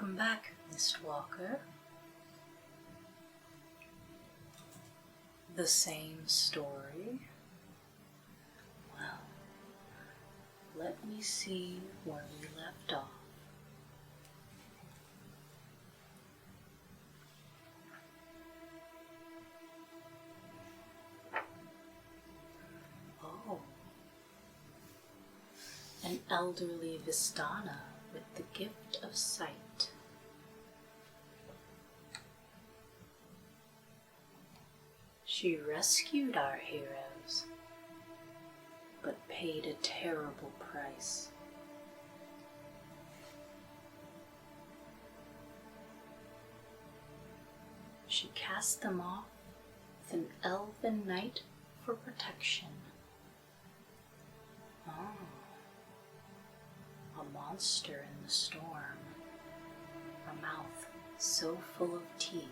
Welcome back, Mistwalker. The same story? Well, let me see where we left off. Oh, an elderly Vistana with the gift of sight. She rescued our heroes, but paid a terrible price. She cast them off with an elven knight for protection. Oh. A monster in the storm, a mouth so full of teeth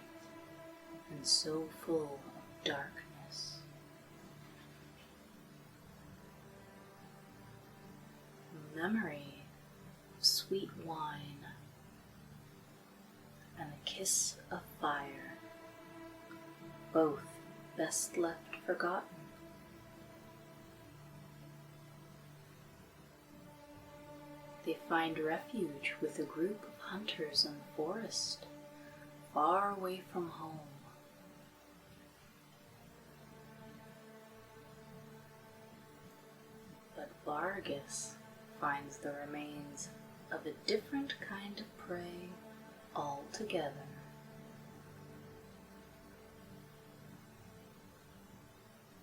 and so full of darkness. A memory of sweet wine and a kiss of fire, both best left forgotten. They find refuge with a group of hunters in the forest, far away from home. But Fergus finds the remains of a different kind of prey altogether.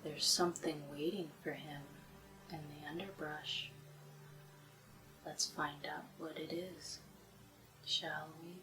There's something waiting for him in the underbrush. Let's find out what it is, shall we?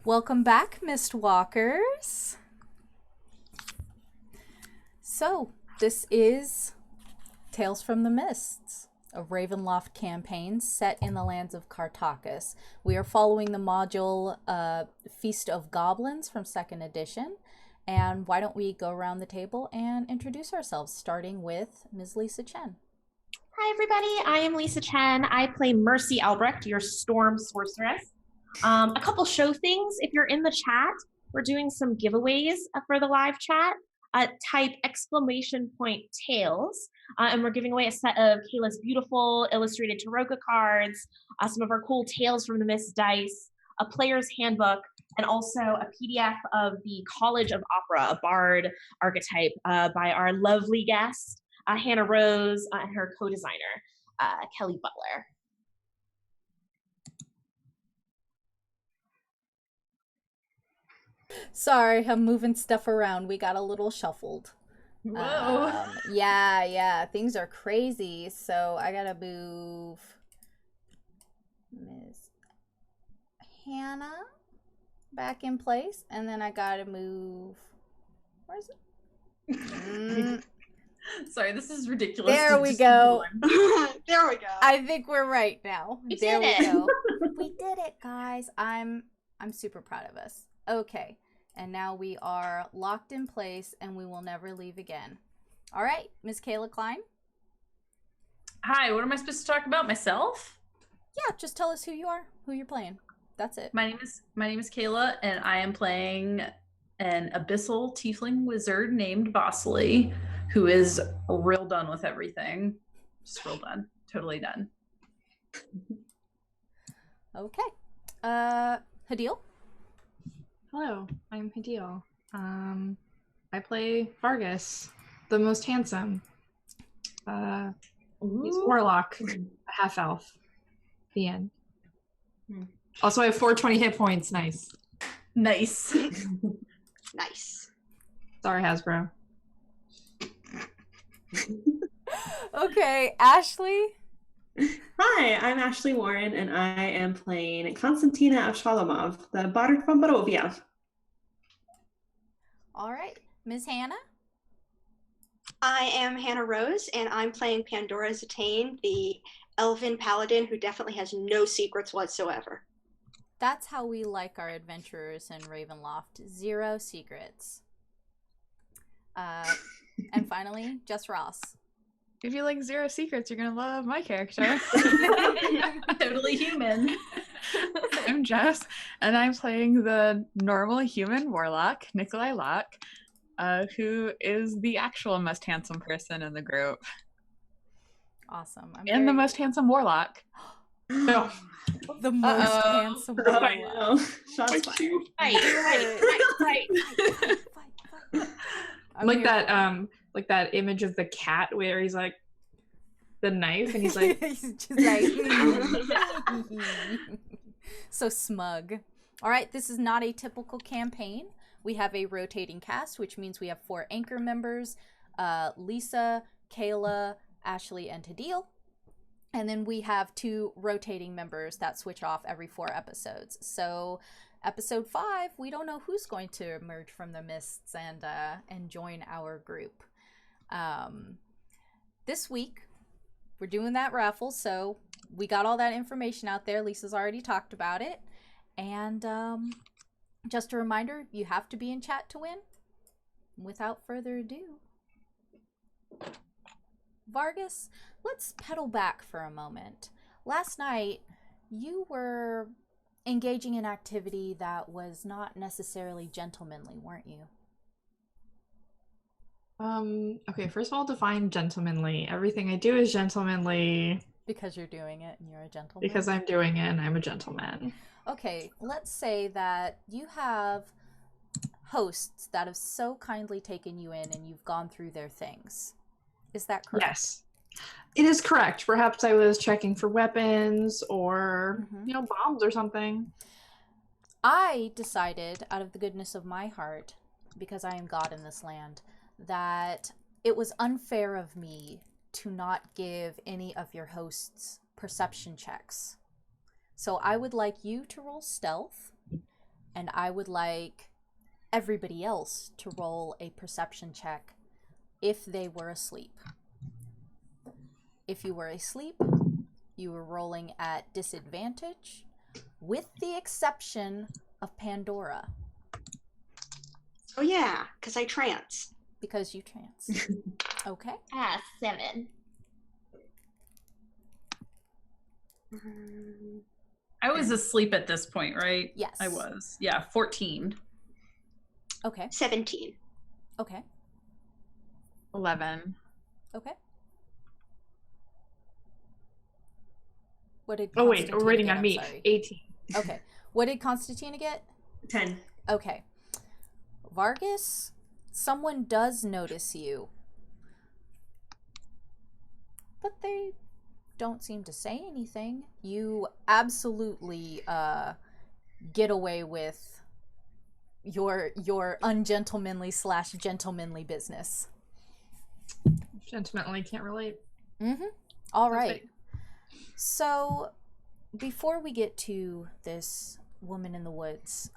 Welcome back, Mistwalkers. So, this is Tales from the Mists, a Ravenloft campaign set in the lands of Cartacus. We are following the module Feast of Goblins from 2nd edition. And why don't we go around the table and introduce ourselves, starting with Ms. Lisa Chen. Hi, everybody. I am Lisa Chen. I play Mercy Albrecht, your Storm Sorceress. A couple show things. If you're in the chat, we're doing some giveaways for the live chat. Type !Tales, and we're giving away a set of Kayla's beautiful illustrated Taroka cards, some of our cool Tales from the Mist dice, a player's handbook, and also a PDF of the College of Opera, a bard archetype by our lovely guest, Hannah Rose, and her co-designer, Kelly Butler. Sorry, I'm moving stuff around. We got a little shuffled. Whoa. Yeah, things are crazy. So I gotta move Miss Hannah back in place, and then I gotta move. Where is it? Sorry, this is ridiculous. There we go. There we go. I think we're right now. We there did we it. go. We did it, guys. I'm super proud of us. Okay, and now we are locked in place, and we will never leave again. All right, Ms. Kayla Klein. Hi, what am I supposed to talk about? Myself? Yeah, just tell us who you are, who you're playing. That's it. My name is Kayla, and I am playing an abyssal tiefling wizard named Vossler, who is real done with everything. Just real done. Totally done. Okay. Hadil? Hello, I'm Hadil. I play Fergus, the most handsome. He's warlock, a half elf. The end. Also, I have 420 hit points. Nice. Nice. Nice. Sorry, Hasbro. Okay, Ashley? Hi, I'm Ashley Warren, and I am playing Constantina of Shalomov, the Bard from Barovia. All right. Ms. Hannah? I am Hannah Rose, and I'm playing Pandora Zatane, the elven paladin who definitely has no secrets whatsoever. That's how we like our adventurers in Ravenloft. 0 secrets. And finally, Jess Ross. If you like 0 secrets, you're gonna love my character. Totally human. I'm Jess, and I'm playing the normal human warlock, Nikolai Locke, who is the actual most handsome person in the group. Awesome. And the most handsome warlock. No. The most handsome Oh, I warlock. know. Shots fired. Right. I'm Like here like that image of the cat where he's like the knife and he's like He's just like so smug. All right, this is not a typical campaign. We have a rotating cast, which means we have 4 anchor members, Lisa, Kayla, Ashley, and Hadil. And then we have 2 rotating members that switch off every 4 episodes. So episode 5, we don't know who's going to emerge from the mists and join our group. This week, we're doing that raffle, so we got all that information out there. Lisa's already talked about it. And just a reminder, you have to be in chat to win. Without further ado, Vargas, let's pedal back for a moment. Last night, you were engaging in activity that was not necessarily gentlemanly, weren't you? Okay, first of all, define gentlemanly. Everything I do is gentlemanly. Because you're doing it and you're a gentleman? Because I'm doing it and I'm a gentleman. Okay, let's say that you have hosts that have so kindly taken you in and you've gone through their things. Is that correct? Yes. It is correct. Perhaps I was checking for weapons or, bombs or something. I decided, out of the goodness of my heart, because I am God in this land, that it was unfair of me to not give any of your hosts perception checks. So I would like you to roll stealth, and I would like everybody else to roll a perception check if they were asleep. If you were asleep, you were rolling at disadvantage, with the exception of Pandora. Oh yeah, because I trance. Because you trance. Okay. 7. I was asleep at this point, right? Yes. I was. Yeah, 14. Okay. 17. Okay. 11. Okay. What did Oh wait, Constantina we're waiting get? on I'm me. sorry. 18. Okay. What did Constantina get? 10. Okay. Vargas, someone does notice you. But they don't seem to say anything. You absolutely get away with your ungentlemanly / gentlemanly business. Gentlemanly, can't relate. All right. So before we get to this woman in the woods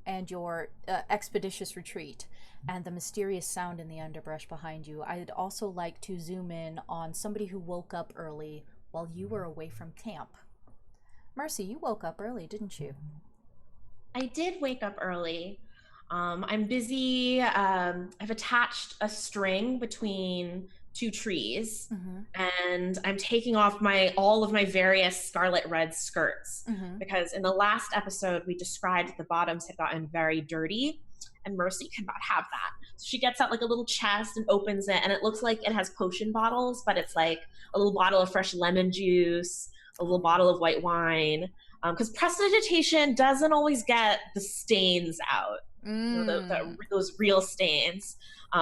and your expeditious retreat and the mysterious sound in the underbrush behind you, I'd also like to zoom in on somebody who woke up early while you were away from camp. Mercy, you woke up early, didn't you? I did wake up early. I'm busy. I've attached a string between two trees, and I'm taking off all of my various scarlet red skirts because in the last episode we described that the bottoms had gotten very dirty, and Mercy cannot have that. So she gets out like a little chest and opens it, and it looks like it has potion bottles, but it's like a little bottle of fresh lemon juice, a little bottle of white wine, because prestidigitation doesn't always get the stains out. You know, those real stains.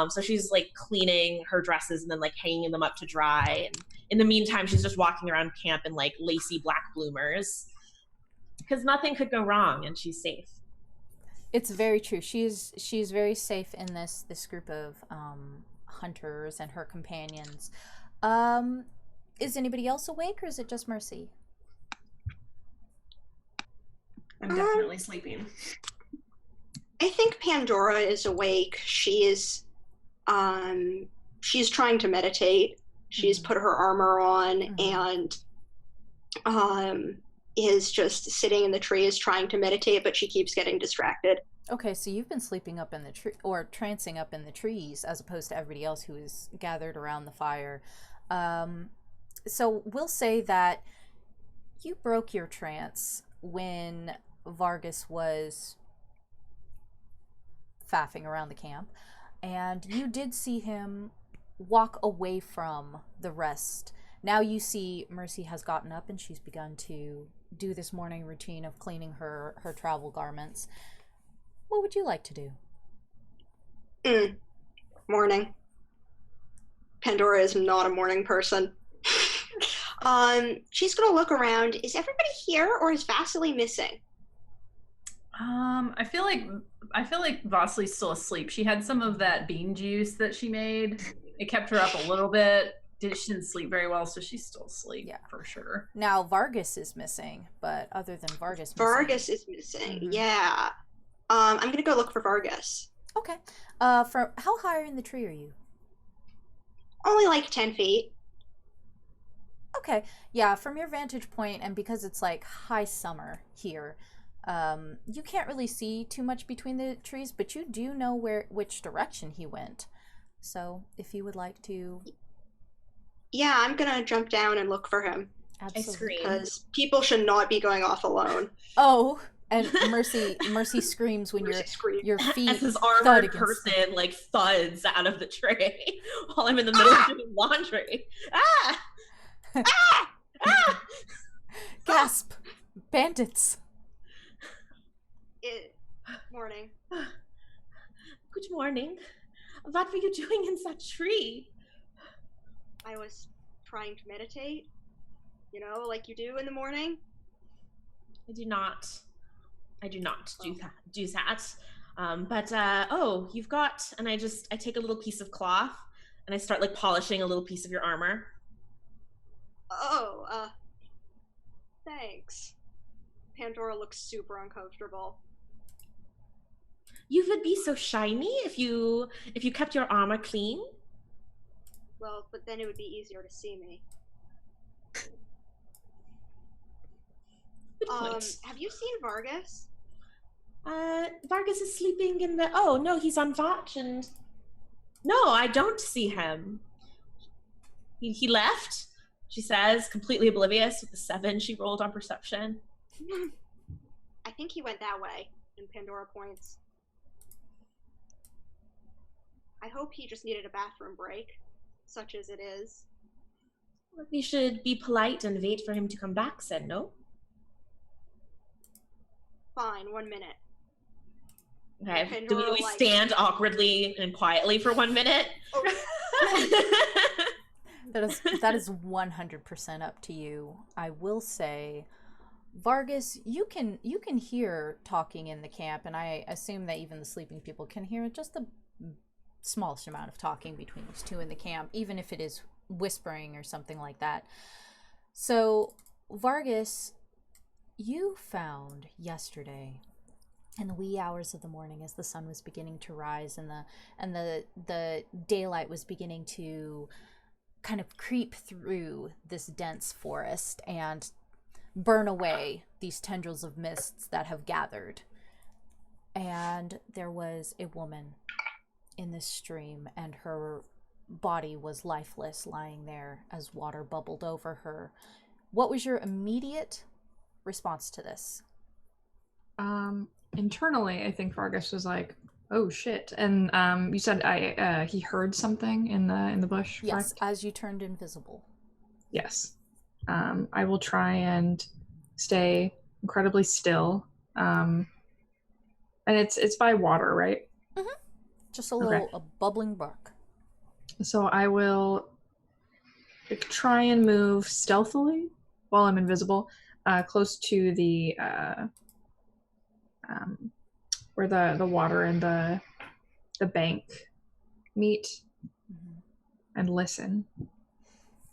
So she's like cleaning her dresses and then like hanging them up to dry. And in the meantime, she's just walking around camp in like lacy black bloomers because nothing could go wrong and she's safe. It's very true. She's very safe in this group of hunters and her companions. Is anybody else awake or is it just Mercy? I'm definitely sleeping. I think Pandora is awake. She's trying to meditate. She's put her armor on and is just sitting in the trees trying to meditate, but she keeps getting distracted. Okay, so you've been sleeping up in the tree or trancing up in the trees as opposed to everybody else who is gathered around the fire. So we'll say that you broke your trance when Vargas was faffing around the camp, and you did see him walk away from the rest. Now you see Mercy has gotten up and she's begun to do this morning routine of cleaning her travel garments. What would you like to do? Morning. Pandora is not a morning person. She's gonna look around. Is everybody here or is Vasily missing? I feel like Vossler's still asleep. She had some of that bean juice that she made. It kept her up a little bit. She didn't sleep very well, so she's still asleep, for sure. Now Vargas is missing, but other than Vargas is missing. Yeah. I'm gonna go look for Vargas. Okay. For how high in the tree are you? Only like 10 feet. Okay. Yeah, from your vantage point, and because it's like high summer here, you can't really see too much between the trees, but you do know which direction he went. So if you would like to... Yeah, I'm gonna jump down and look for him. Absolutely. Because people should not be going off alone. Oh, and Mercy screams when your feet as this thud armored against person like thuds out of the tray while I'm in the middle of doing laundry. Ah! Ah! Ah! Gasp! Bandits! Morning. Good morning. What were you doing in that tree? I was trying to meditate. You know, like you do in the morning. I do not do that. You've got, and I take a little piece of cloth and I start like polishing a little piece of your armor. Thanks. Pandora looks super uncomfortable. You would be so shiny if you kept your armor clean. Well, but then it would be easier to see me. Good point. Have you seen Vargas? Vargas is sleeping in the... Oh, no, he's on watch and... No, I don't see him. He left, she says, completely oblivious with the 7 she rolled on perception. I think he went that way, and Pandora points. I hope he just needed a bathroom break, such as it is. We should be polite and wait for him to come back, said no? Fine, 1 minute. Okay, do we stand awkwardly and quietly for 1 minute? That is 100% up to you. I will say, Vargas, you can hear talking in the camp, and I assume that even the sleeping people can hear just the smallest amount of talking between these two in the camp, even if it is whispering or something like that. So, Vargas, you found yesterday in the wee hours of the morning as the sun was beginning to rise and the daylight was beginning to kind of creep through this dense forest and burn away these tendrils of mists that have gathered. and there was a woman in this stream, and her body was lifeless, lying there as water bubbled over her. What was your immediate response to this? Internally, I think Fergus was like, "Oh shit!" And you said he heard something in the bush. Yes, correct? as you turned invisible. Yes. I will try and stay incredibly still. And it's by water, right? Mm-hmm. Just a little a bubbling brook. So I will try and move stealthily while I'm invisible, close to the where the water and the bank meet, and listen.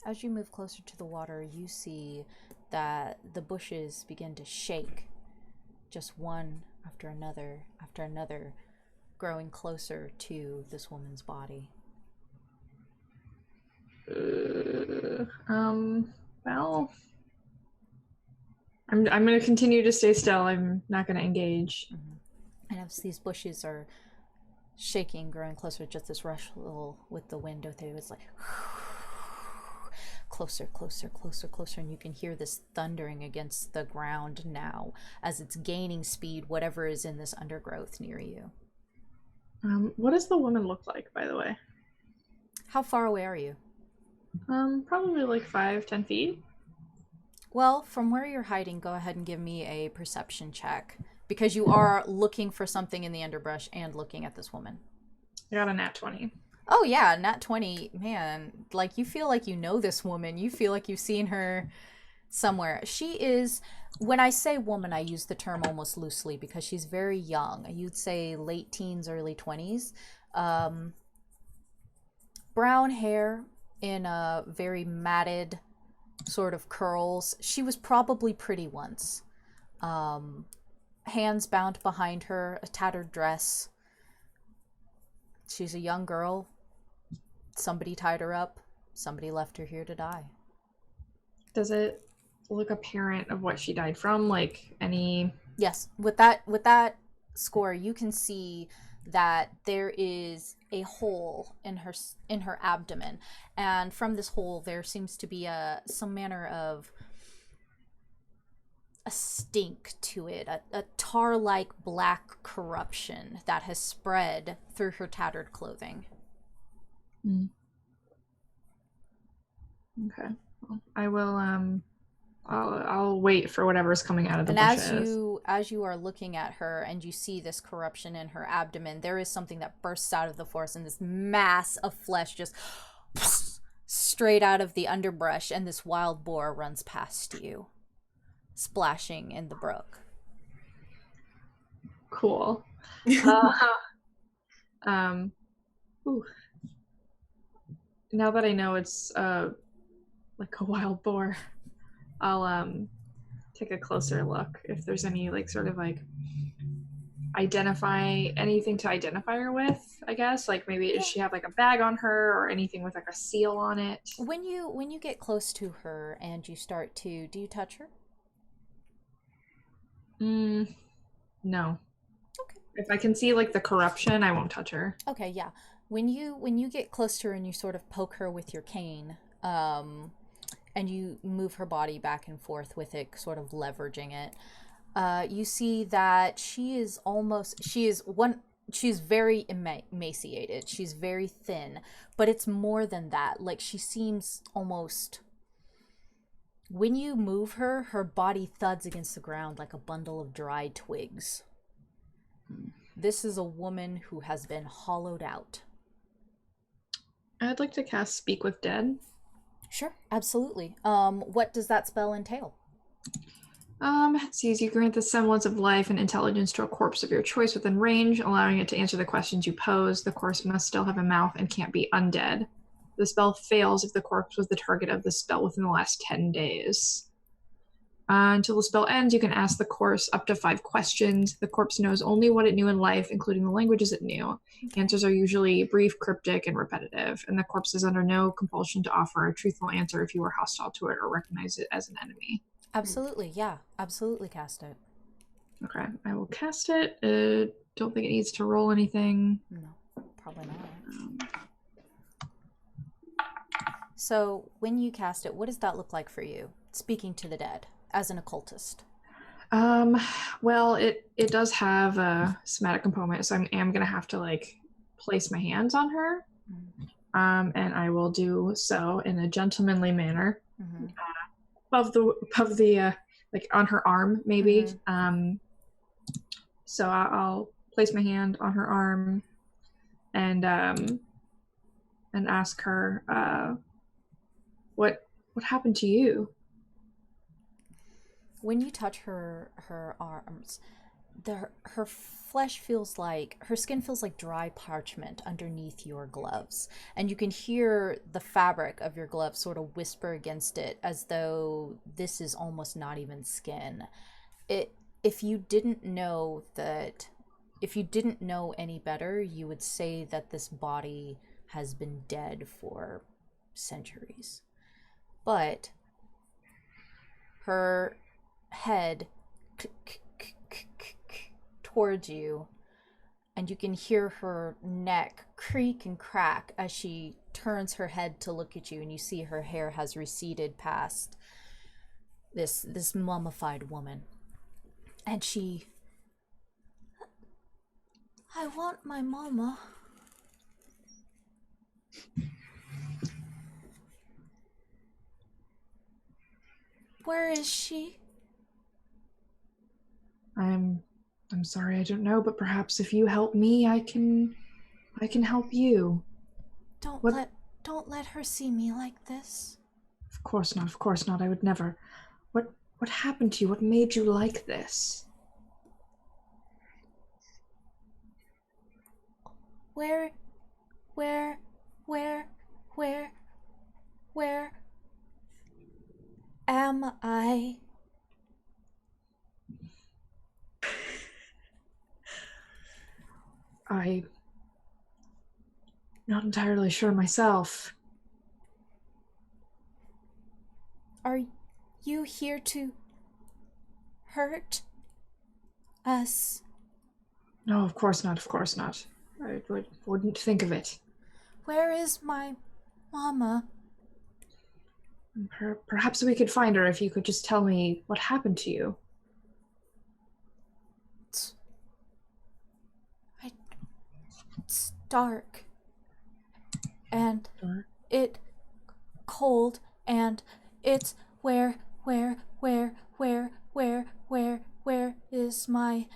As you move closer to the water, you see that the bushes begin to shake, just one after another, growing closer to this woman's body. Well, I'm going to continue to stay still. I'm not going to engage. Mm-hmm. And as these bushes are shaking, growing closer, just this rush with the wind out there, it's like closer, closer, closer, closer, and you can hear this thundering against the ground now as it's gaining speed, whatever is in this undergrowth near you. What does the woman look like, by the way? How far away are you? Probably like 5-10 feet. Well, from where you're hiding, go ahead and give me a perception check, because you are looking for something in the underbrush and looking at this woman. I got a nat 20. Oh yeah, nat 20, man. Like, you feel like you know this woman. You feel like you've seen her somewhere. She is, when I say woman, I use the term almost loosely because she's very young. You'd say late teens, early 20s. Brown hair in a very matted sort of curls. She was probably pretty once. Hands bound behind her, a tattered dress. She's a young girl. Somebody tied her up. Somebody left her here to die. Does it look apparent of what she died from? Like any... Yes. With that score, you can see that there is a hole in her abdomen, and from this hole there seems to be some manner of a stink to it, a tar-like black corruption that has spread through her tattered clothing. Okay. Well, I will I'll wait for whatever's coming out of the bushes. And as you are looking at her and you see this corruption in her abdomen, there is something that bursts out of the forest, and this mass of flesh just straight out of the underbrush, and this wild boar runs past you, splashing in the brook. Cool. Ooh. Now that I know it's like a wild boar, I'll take a closer look if there's any like sort of like anything to identify her with, I guess. Like maybe does she have like a bag on her or anything with like a seal on it? When you get close to her and you start to, do you touch her? No. Okay. If I can see like the corruption, I won't touch her. Okay, yeah. When you get close to her and you sort of poke her with your cane, and you move her body back and forth with it, sort of leveraging it, you see that she's very emaciated. She's very thin, but it's more than that. Like, she seems almost, when you move her, her body thuds against the ground like a bundle of dried twigs. This is a woman who has been hollowed out. I'd like to cast Speak with Dead. Sure, absolutely. What does that spell entail? It says you grant the semblance of life and intelligence to a corpse of your choice within range, allowing it to answer the questions you pose. The corpse must still have a mouth and can't be undead. The spell fails if the corpse was the target of the spell within the last 10 days. Until the spell ends, you can ask the corpse up to 5 questions. The corpse knows only what it knew in life, including the languages it knew. Answers are usually brief, cryptic, and repetitive, and the corpse is under no compulsion to offer a truthful answer if you are hostile to it or recognize it as an enemy. Absolutely, yeah. Absolutely cast it. Okay, I will cast it. Don't think it needs to roll anything. No, probably not. So when you cast it, what does that look like for you? Speaking to the dead as an occultist. Well, it does have a somatic component, so I am gonna have to like place my hands on her. And I will do so in a gentlemanly manner. Mm-hmm. Above the like on her arm maybe. Mm-hmm. So I'll place my hand on her arm and ask her what happened to you? When you touch her arms, her flesh feels like, her skin feels like dry parchment underneath your gloves, and you can hear the fabric of your gloves sort of whisper against it as though this is almost not even skin. If you didn't know any better, you would say that this body has been dead for centuries. But her head towards you, and you can hear her neck creak and crack as she turns her head to look at you, and you see her hair has receded past this mummified woman. And I want my mama. Where is she? I'm sorry, I don't know, but perhaps if you help me, I can help you. Don't let her see me like this. Of course not, I would never. What happened to you? What made you like this? Where am I? I'm not entirely sure myself. Are you here to hurt us? No, of course not. I wouldn't think of it. Where is my mama? Perhaps we could find her if you could just tell me what happened to you. It's dark. And it cold, and it's where is my...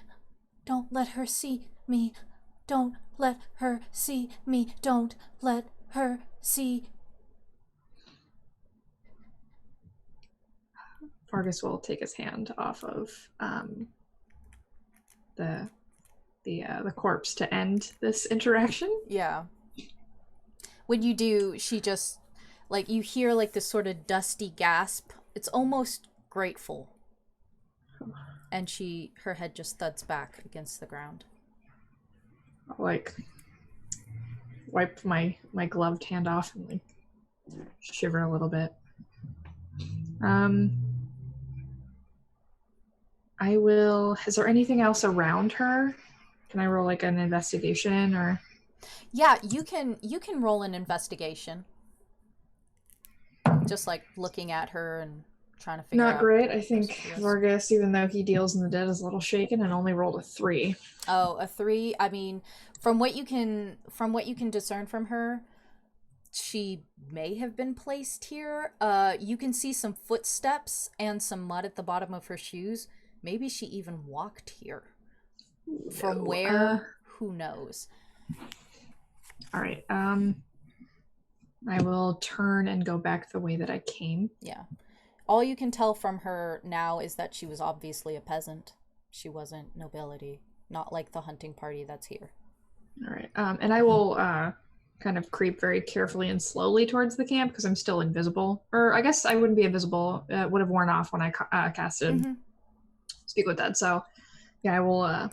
Don't let her see me. Don't let her see me. Don't let her see. Fergus will take his hand off of the corpse to end this interaction. Yeah. When you do, she just, like, you hear like this sort of dusty gasp. It's almost grateful. And her head just thuds back against the ground. I'll, like, wipe my gloved hand off and, like, shiver a little bit. I will... Is there anything else around her? Can I roll, like, an investigation, or... Yeah, you can roll an investigation. Just, like, looking at her and trying to figure out... Not great. I think Fergus, even though he deals in the dead, is a little shaken and only rolled a 3. Oh, a 3? I mean, from what you can discern from her, she may have been placed here. You can see some footsteps and some mud at the bottom of her shoes. Maybe she even walked here. From where? Who knows? All right. I will turn and go back the way that I came. Yeah. All you can tell from her now is that she was obviously a peasant. She wasn't nobility. Not like the hunting party that's here. All right. And I will kind of creep very carefully and slowly towards the camp because I'm still invisible. Or I guess I wouldn't be invisible. It would have worn off when I casted Speak with Dead. So, yeah, I will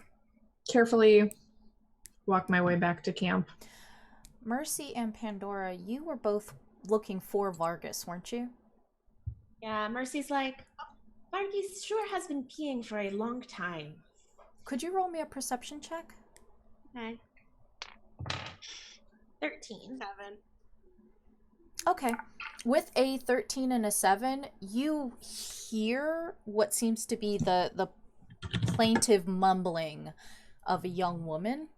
carefully walk my way back to camp. Mercy and Pandora, you were both looking for Vargas, weren't you? Yeah, Mercy's like, Vargas sure has been peeing for a long time. Could you roll me a perception check? Okay. 13. 7. Okay. With a 13 and a 7, you hear what seems to be the plaintive mumbling of a young woman.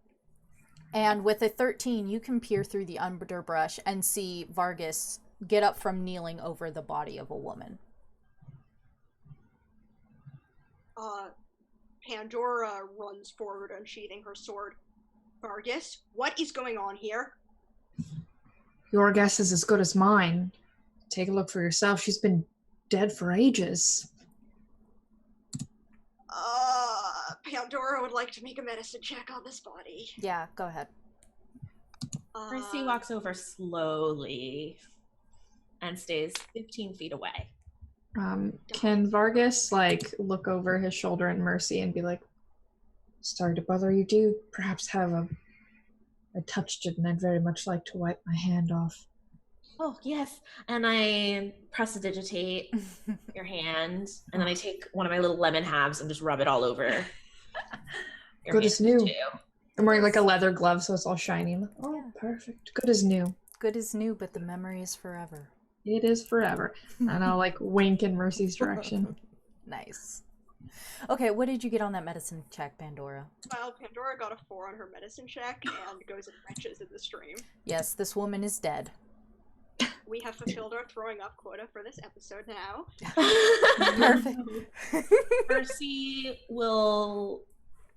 And with a 13, you can peer through the underbrush and see Vargas get up from kneeling over the body of a woman. Pandora runs forward unsheathing her sword. Vargas, what is going on here? Your guess is as good as mine. Take a look for yourself. She's been dead for ages. Pandora would like to make a medicine check on this body. Yeah, go ahead. Mercy walks over slowly and stays 15 feet away. Can Vargas, look over his shoulder at Mercy and be like, sorry to bother you, do you perhaps have I touched it and I'd very much like to wipe my hand off. Oh, yes. And I prestidigitate your hand, and then I take one of my little lemon halves and just rub it all over. Good as new. Too. I'm wearing a leather glove, so it's all shiny. Oh, perfect. Good as new. Good as new, but the memory is forever. It is forever. And I'll wink in Mercy's direction. Nice. Okay, what did you get on that medicine check, Pandora? Well, Pandora got a 4 on her medicine check and goes and retches in the stream. Yes, this woman is dead. We have fulfilled our throwing up quota for this episode now. Perfect. Mercy will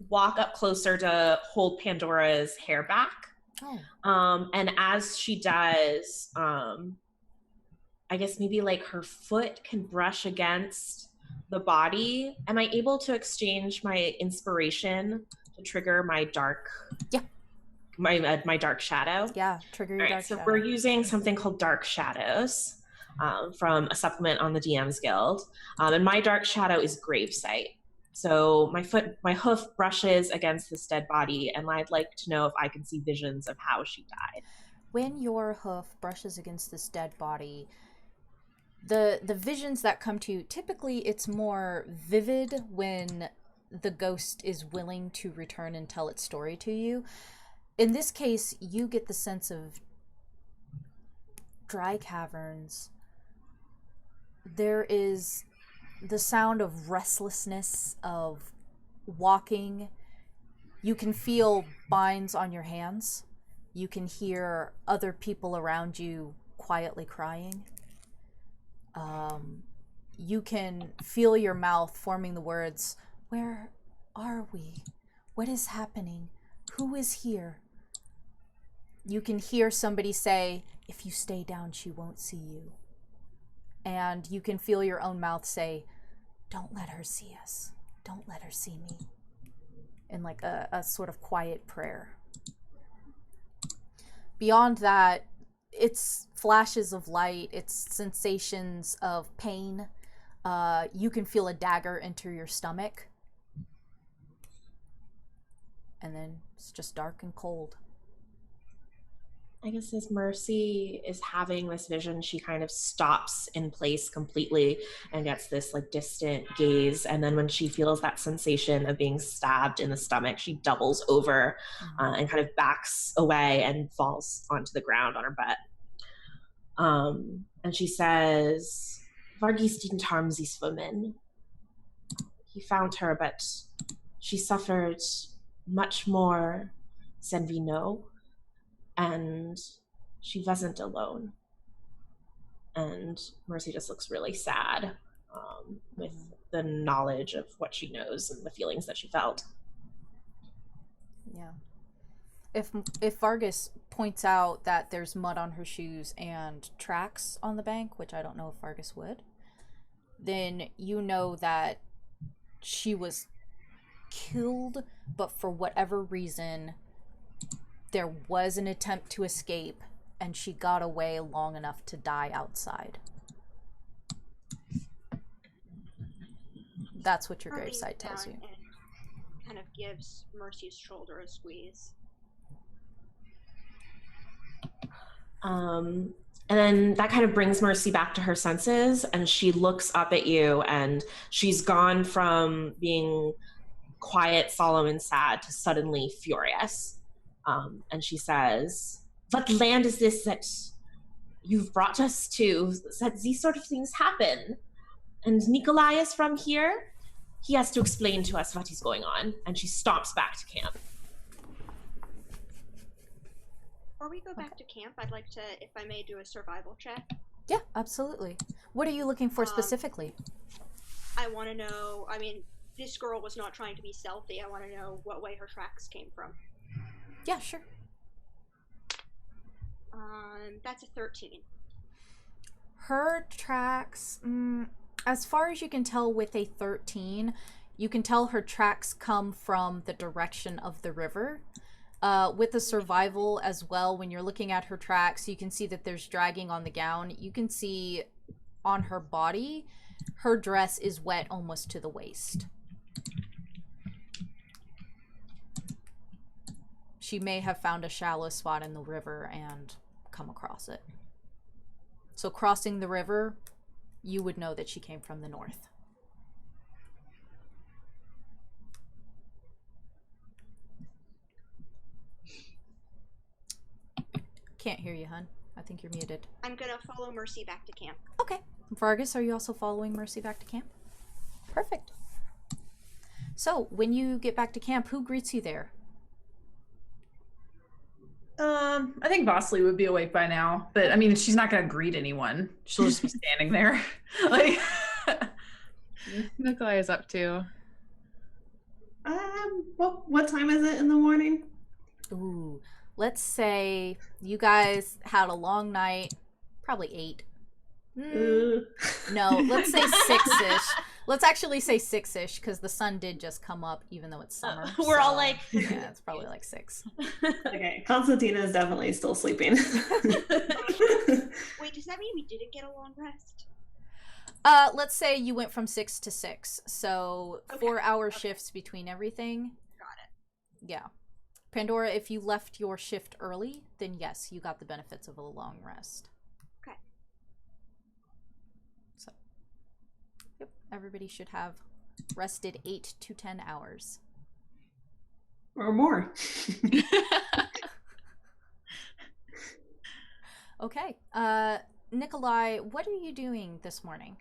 walk up closer to hold Pandora's hair back. Oh. And as she does, I guess maybe her foot can brush against the body. Am I able to exchange my inspiration to trigger my dark? Yeah. My dark shadow? Yeah, trigger your dark shadow. So we're using something called Dark Shadows from a supplement on the DM's Guild. And my dark shadow is Gravesight. So my hoof brushes against this dead body, and I'd like to know if I can see visions of how she died. When your hoof brushes against this dead body, the visions that come to you, typically it's more vivid when the ghost is willing to return and tell its story to you. In this case, you get the sense of dry caverns. There is the sound of restlessness, of walking. You can feel binds on your hands. You can hear other people around you quietly crying. You can feel your mouth forming the words, "Where are we? What is happening? Who is here?" You can hear somebody say, "If you stay down, she won't see you." And you can feel your own mouth say, "Don't let her see us. Don't let her see me." In a sort of quiet prayer. Beyond that, it's flashes of light, it's sensations of pain. You can feel a dagger enter your stomach. And then it's just dark and cold. I guess as Mercy is having this vision, she kind of stops in place completely and gets this distant gaze. And then when she feels that sensation of being stabbed in the stomach, she doubles over and kind of backs away and falls onto the ground on her butt. And she says, "Vargas didn't harm this woman. He found her, but she suffered much more than we know. And she wasn't alone." And Mercy just looks really sad with the knowledge of what she knows and the feelings that she felt. Yeah. If Vargas points out that there's mud on her shoes and tracks on the bank, which I don't know if Vargas would, then you know that she was killed, but for whatever reason there was an attempt to escape, and she got away long enough to die outside. That's what your gravesite tells you. And kind of gives Mercy's shoulder a squeeze. And then that kind of brings Mercy back to her senses, and she looks up at you, and she's gone from being quiet, solemn, and sad to suddenly furious. And she says, "What land is this that you've brought us to, that these sort of things happen? And Nikolai is from here? He has to explain to us what is going on." And she stomps back to camp. Before we go back to camp, I'd like to, if I may, do a survival check. Yeah, absolutely. What are you looking for specifically? I want to know, I mean, this girl was not trying to be stealthy. I want to know what way her tracks came from. Yeah, sure. That's a 13. Her tracks, as far as you can tell with a 13, you can tell her tracks come from the direction of the river. With the survival as well, when you're looking at her tracks, you can see that there's dragging on the gown. You can see on her body, her dress is wet almost to the waist. She may have found a shallow spot in the river and come across it. So crossing the river, you would know that she came from the north. Can't hear you, hun. I think you're muted. I'm gonna follow Mercy back to camp. Okay. Fergus, are you also following Mercy back to camp? Perfect. So, when you get back to camp, who greets you there? I think Vossler would be awake by now, but I mean, she's not gonna greet anyone. She'll just be standing there. Like, Nikolai is up too. What time is it in the morning? Ooh, let's say you guys had a long night, probably 8. No, let's say 6-ish. Let's actually say 6-ish, because the sun did just come up, even though it's summer. We're all like... Yeah, it's probably like 6. Okay, Constantina is definitely still sleeping. Wait, does that mean we didn't get a long rest? Let's say you went from 6 to 6, so 4-hour shifts between everything. Got it. Yeah. Pandora, if you left your shift early, then yes, you got the benefits of a long rest. Okay. So, yep, everybody should have rested 8 to 10 hours. Or more. Okay. Nikolai, what are you doing this morning?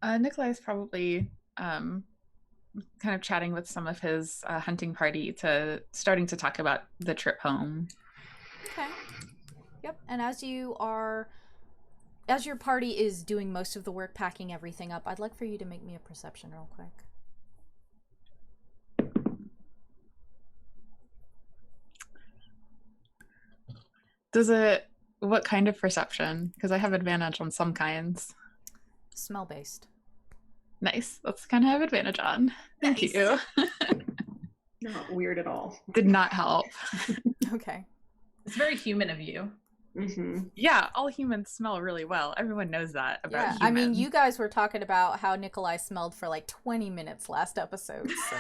Nikolai is probably kind of chatting with some of his hunting party starting to talk about the trip home. Okay. Yep. And as your party is doing most of the work packing everything up, I'd like for you to make me a perception real quick. What kind of perception? Because I have advantage on some kinds. Smell based. Nice. That's kind of have advantage on. Thank you. Not weird at all. Did not help. Okay. it's very human of you. Mm-hmm. Yeah, all humans smell really well. Everyone knows that about humans. I mean, you guys were talking about how Nikolai smelled for like 20 minutes last episode, so...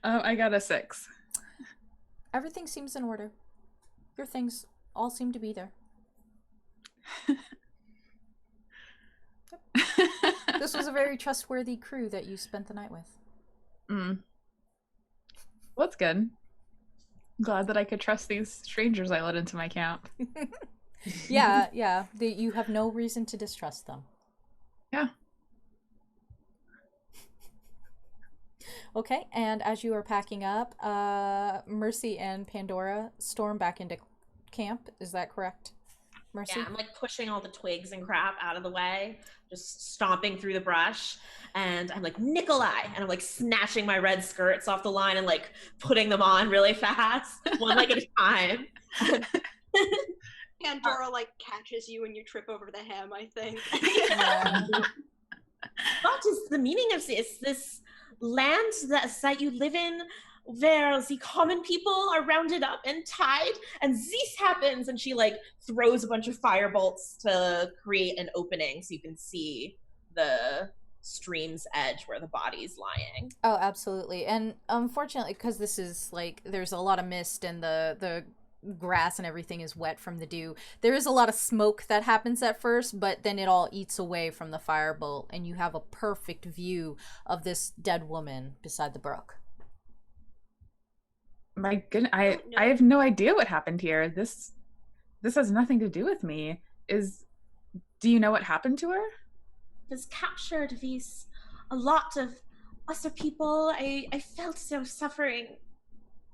I got a 6. Everything seems in order. Your things all seem to be there. Yep. This was a very trustworthy crew that you spent the night with. Well, that's good. I'm glad that I could trust these strangers I let into my camp. Yeah. You have no reason to distrust them. Yeah. Okay, and as you are packing up, Mercy and Pandora storm back into camp. Is that correct, Mercy? Yeah, I'm like pushing all the twigs and crap out of the way, just stomping through the brush. And I'm like, Nikolai! And I'm like snatching my red skirts off the line and like putting them on really fast, one leg at a time. Pandora like catches you and you trip over the hem, I think. What is the meaning of this land that you live in, where the common people are rounded up and tied, and this happens? And she like throws a bunch of fire bolts to create an opening so you can see the stream's edge where the body's lying. Oh, absolutely. And unfortunately, because this is like, there's a lot of mist and the grass and everything is wet from the dew. There is a lot of smoke that happens at first, but then it all eats away from the firebolt, and you have a perfect view of this dead woman beside the brook. My goodness, I have no idea what happened here. This has nothing to do with me. Do you know what happened to her? Was captured with a lot of other people. I felt their suffering,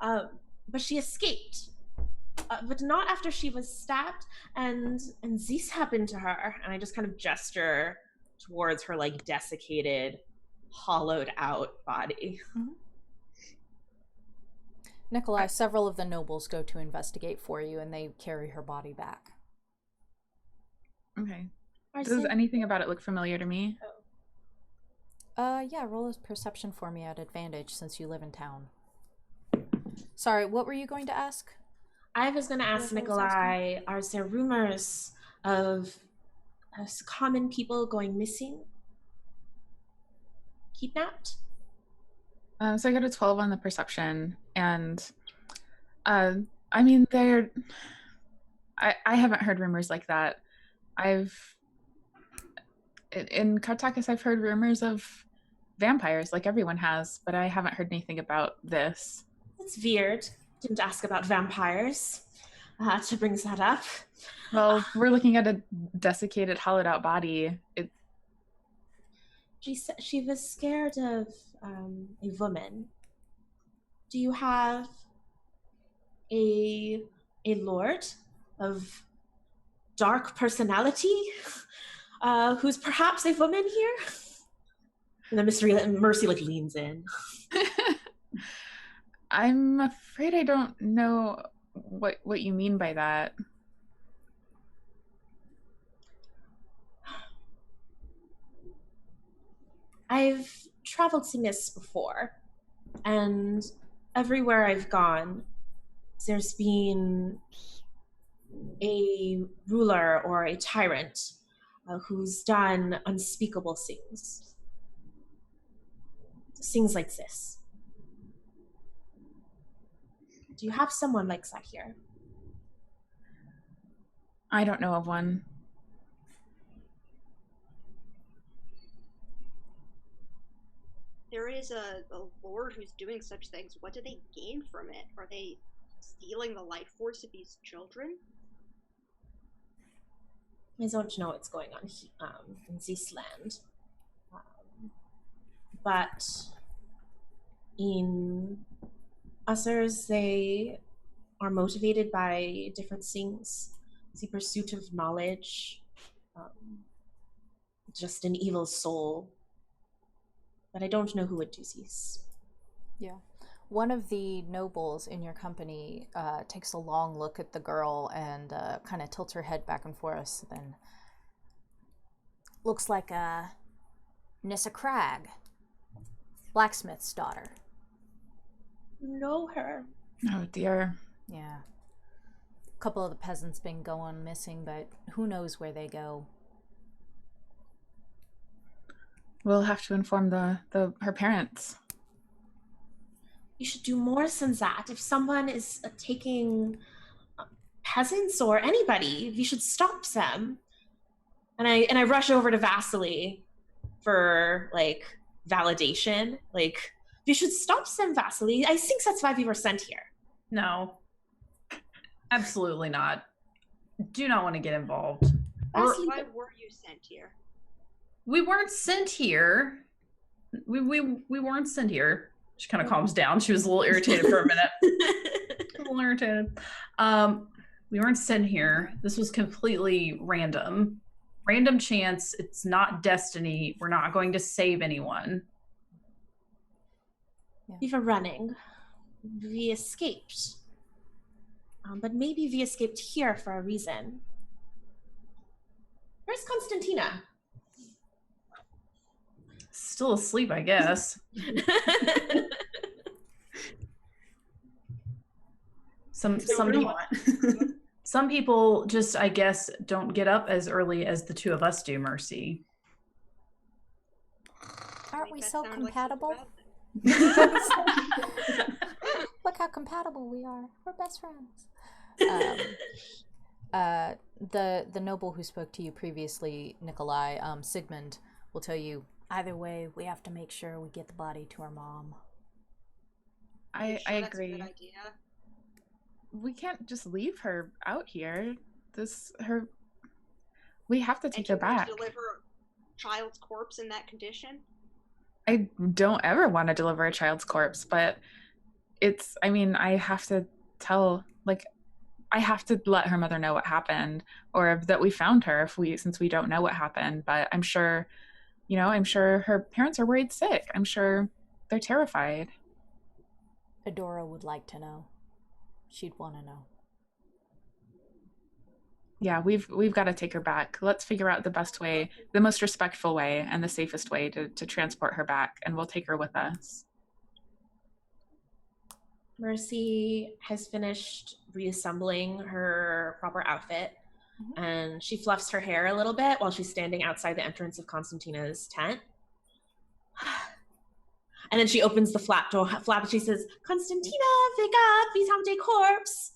but she escaped. But not after she was stabbed, and this happened to her. And I just kind of gesture towards her like desiccated, hollowed out body. Mm-hmm. Nikolai, several of the nobles go to investigate for you, and they carry her body back. Okay. Does anything about it look familiar to me? Yeah, roll a perception for me at advantage since you live in town. Sorry, what were you going to ask? I was going to ask Nikolai, are there rumors of common people going missing? Kidnapped? So I got a 12 on the perception, and I mean, I haven't heard rumors like that. In Kartakis, I've heard rumors of vampires, like everyone has, but I haven't heard anything about this. It's weird. Didn't ask about vampires. To bring that up. Well, we're looking at a desiccated, hollowed out body. She was scared of a woman. Do you have a lord of dark personality who's perhaps a woman here? And then Mercy like leans in. I'm afraid I don't know what you mean by that. I've traveled to Mist before, and everywhere I've gone, there's been a ruler or a tyrant who's done unspeakable things. Things like this. Do you have someone like that here? I don't know of one. There is a lord who's doing such things. What do they gain from it? Are they stealing the life force of these children? I don't know what's going on in this land. But in others, they are motivated by different things. The pursuit of knowledge, just an evil soul. But I don't know who would do this. Yeah. One of the nobles in your company takes a long look at the girl and kind of tilts her head back and forth, then looks like Nissa Crag, blacksmith's daughter. Know her. Oh dear. Yeah. A couple of the peasants been going missing, but who knows where they go. We'll have to inform her parents. You should do more than that. If someone is taking peasants or anybody, we should stop them. And I rush over to Vasily for like validation. Like, we should stop them, Vasily. I think that's why we were sent here. No. Absolutely not. Do not want to get involved. Vasily, why were you sent here? We weren't sent here. We weren't sent here. She kind of calms down. She was a little irritated for a minute. A little irritated. We weren't sent here. This was completely random. Random chance. It's not destiny. We're not going to save anyone. Yeah. We were running. We escaped. But maybe we escaped here for a reason. Where's Constantina? Still asleep, I guess. Some people just, I guess, don't get up as early as the two of us do, Mercy. Aren't we so compatible? Look how compatible we are. We're best friends. The noble who spoke to you previously, Nikolai, Sigmund, will tell you, either way, we have to make sure we get the body to her mom. I That's a agree. good idea. We can't just leave her out here. We have to take her back. Deliver a child's corpse in that condition? I don't ever want to deliver a child's corpse, but I have to I have to let her mother know what happened, or that we found her since we don't know what happened. But I'm sure her parents are worried sick. I'm sure they're terrified. Adora would like to know. She'd want to know. Yeah, we've got to take her back. Let's figure out the best way, the most respectful way, and the safest way to transport her back, and we'll take her with us. Mercy has finished reassembling her proper outfit, and she fluffs her hair a little bit while she's standing outside the entrance of Constantina's tent. And then she opens the flap and she says, "Constantina, wake up, we found a corpse."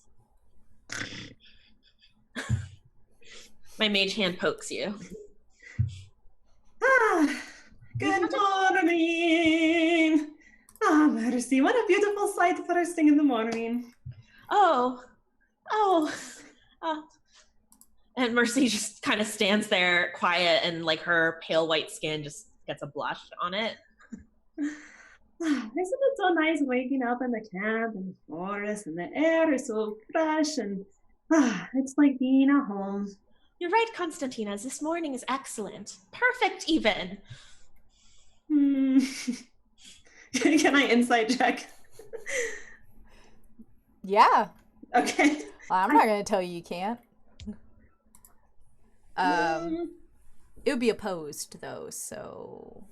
My mage hand pokes you. Good morning. Mercy, what a beautiful sight first thing in the morning. Oh. And Mercy just kind of stands there quiet, and like her pale white skin just gets a blush on it. Isn't it so nice waking up in the camp and the forest and the air is so fresh and it's like being at home. You're right, Constantina. This morning is excellent. Perfect, even. Can I insight check? Yeah. Okay. Well, I'm not going to tell you can't. It would be opposed, though, so...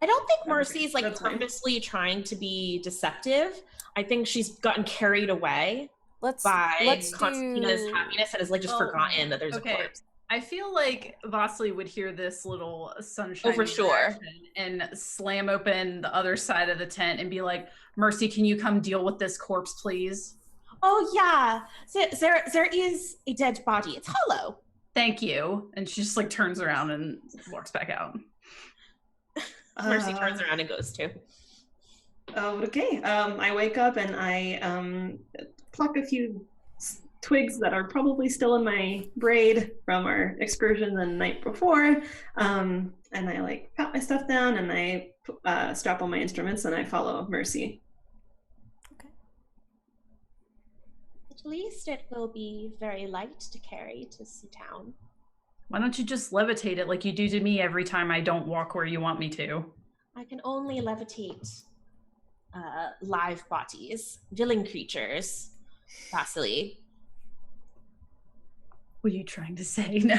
I don't think Mercy's like That's fine. purposely trying to be deceptive. I think she's gotten carried away by Constantina's happiness and has like just forgotten that there's a corpse. I feel like Vossler would hear this little sunshine for sure and slam open the other side of the tent and be like, "Mercy, can you come deal with this corpse, please?" Oh yeah, there is a dead body. It's hollow. Thank you. And she just like turns around and walks back out. Mercy turns around and goes too. Okay. I wake up and I pluck a few twigs that are probably still in my braid from our excursion the night before, and I like pat my stuff down and I strap on my instruments and I follow Mercy. Okay. At least it will be very light to carry to town. Why don't you just levitate it like you do to me every time I don't walk where you want me to? I can only levitate live bodies, living creatures, Vasily. What are you trying to say? No.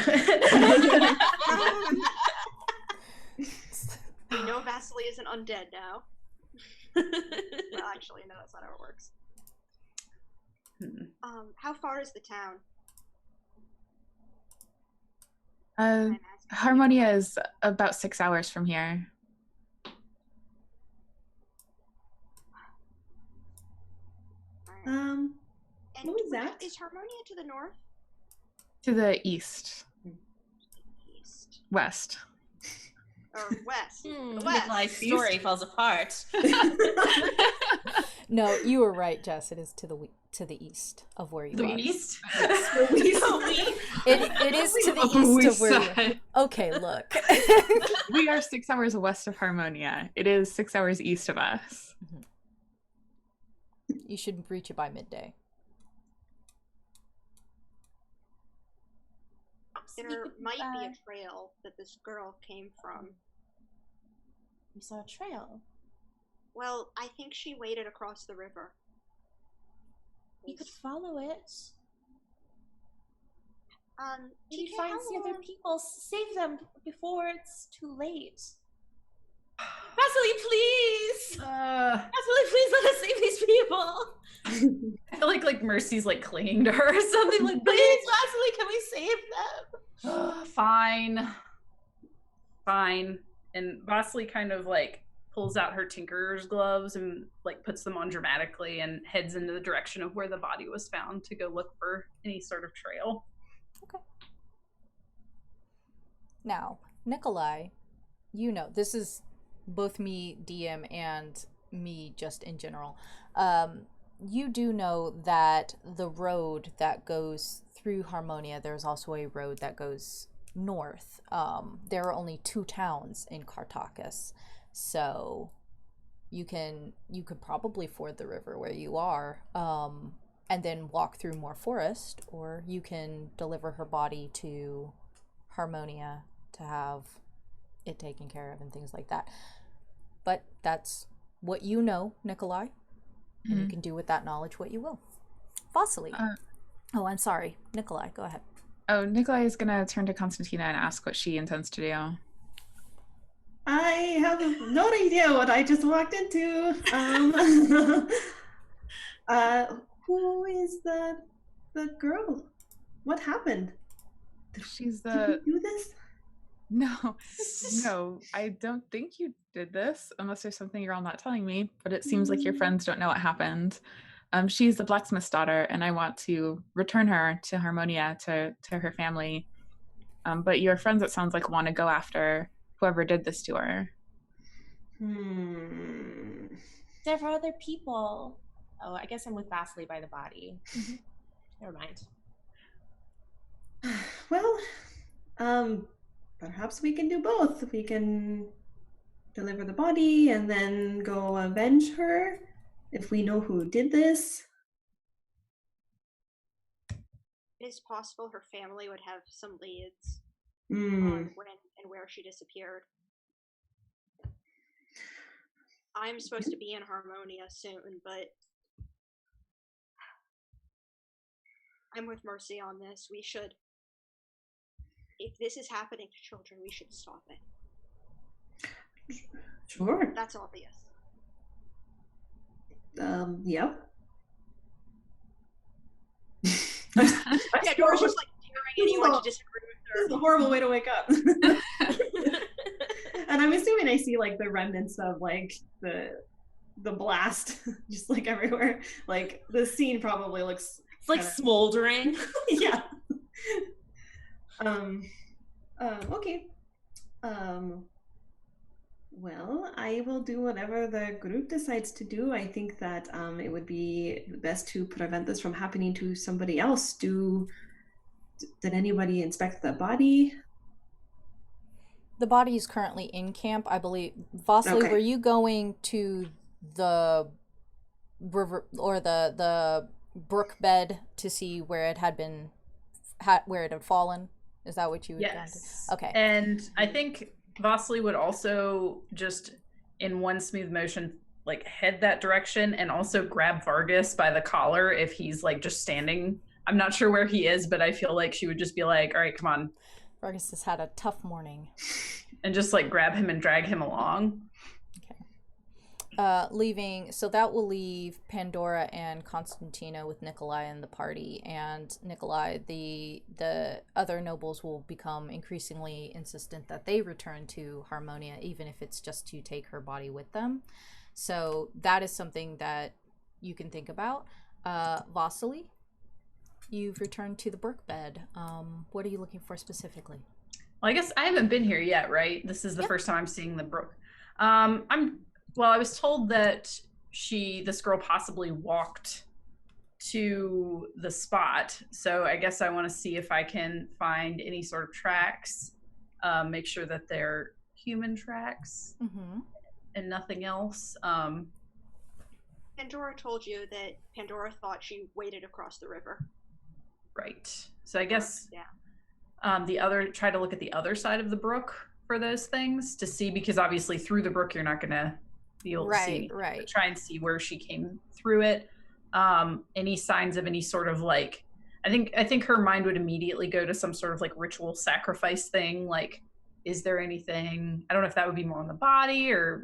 We know Vasily isn't undead now. Well, actually, no, that's not how it works. How far is the town? Harmonia is about 6 hours from here. And what was that? Is Harmonia to the north? To the east. East. West. Or west? West. Nikolai's story falls apart. No, you were right, Jess. It is to the east of where you are. The east? It is to the east of where you are. Okay, look. We are 6 hours west of Harmonia. It is 6 hours east of us. Mm-hmm. You should reach it by midday. There might be a trail that this girl came from. You saw a trail? Well, I think she waded across the river. We could follow it. Maybe TK, find how the other long- people, save them before it's too late. Vasily, please! Vasily, please let us save these people! I feel like Mercy's like clinging to her or something like, Please, Vasily, can we save them? Fine. And Vossler kind of like pulls out her tinkerer's gloves and like puts them on dramatically and heads into the direction of where the body was found to go look for any sort of trail. Okay. Now, Nikolai, you know, this is both me, DM, and me just in general. You do know that the road that goes through Harmonia, there's also a road that goes north. There are only 2 towns in Cartacus, so you could probably ford the river where you are, and then walk through more forest, or you can deliver her body to Harmonia to have it taken care of and things like that. But that's what you know, Nikolai, and you can do with that knowledge what you will. Vossler. Oh, I'm sorry. Nikolai, go ahead. Oh, Nikolai is going to turn to Constantina and ask what she intends to do. I have no idea what I just walked into. Who is the girl? What happened? She's Did we do this? No, I don't think you did this, unless there's something you're all not telling me, but it seems like your friends don't know what happened. She's the blacksmith's daughter, and I want to return her to Harmonia, to her family. But your friends, it sounds like, want to go after whoever did this to her. Several other people. Oh, I guess I'm with Vasily by the body. Never mind. Well, perhaps we can do both. We can deliver the body and then go avenge her if we know who did this. It is possible her family would have some leads on when and where she disappeared. I'm supposed to be in Harmonia soon, but I'm with Mercy on this. We should, if this is happening to children, we should stop it. Sure. That's obvious. Yep. Yeah, Dora's just like daring anyone to disagree with her. This is a horrible way to wake up. And I'm assuming I see like the remnants of like the blast just like everywhere. Like the scene probably looks It's like smoldering. yeah. Okay. Well, I will do whatever the group decides to do. I think that it would be best to prevent this from happening to somebody else. Did anybody inspect the body? The body is currently in camp, I believe. Vossler, Okay. were you going to the river or the brook bed to see where it had been, where it had fallen? Is that what you had gone to? Okay. And I think Vosley would also just in one smooth motion like head that direction and also grab Fergus by the collar if he's like just standing. I'm not sure where he is, but I feel like she would just be like, all right, come on. Fergus has had a tough morning. And just like grab him and drag him along. Leaving, so that will leave Pandora and Constantina with Nikolai in the party, and Nikolai, the other nobles will become increasingly insistent that they return to Harmonia, even if it's just to take her body with them. So that is something that you can think about. Vasily, you've returned to the Berk bed. What are you looking for specifically? Well, I guess I haven't been here yet, right? This is the first time I'm seeing the Brook. Well, I was told that this girl possibly walked to the spot. So I guess I want to see if I can find any sort of tracks, make sure that they're human tracks and nothing else. Pandora told you that Pandora thought she waded across the river. Right. So I guess try to look at the other side of the brook for those things to see, because obviously through the brook you're not going to be able to see. Right. But try and see where she came through it. Any signs of any sort of like, I think her mind would immediately go to some sort of like ritual sacrifice thing. Like, is there anything? I don't know if that would be more on the body or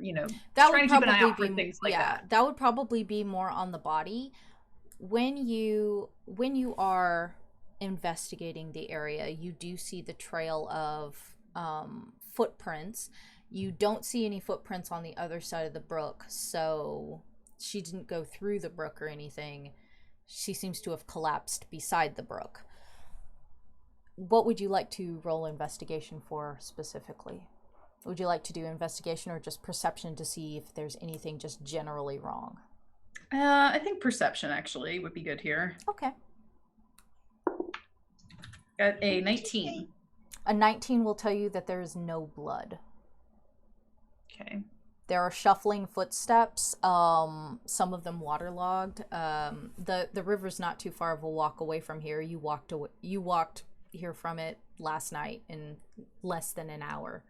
that trying would to keep an eye probably out for be things like that. That would probably be more on the body. When you are investigating the area, you do see the trail of footprints. You don't see any footprints on the other side of the brook, so she didn't go through the brook or anything. She seems to have collapsed beside the brook. What would you like to roll investigation for specifically? Would you like to do investigation or just perception to see if there's anything just generally wrong? I think perception actually would be good here. Okay. Got a 19. A 19 will tell you that there is no blood. Okay. There are shuffling footsteps, some of them waterlogged. The river's not too far of a walk away from here. You walked here from it last night in less than an hour.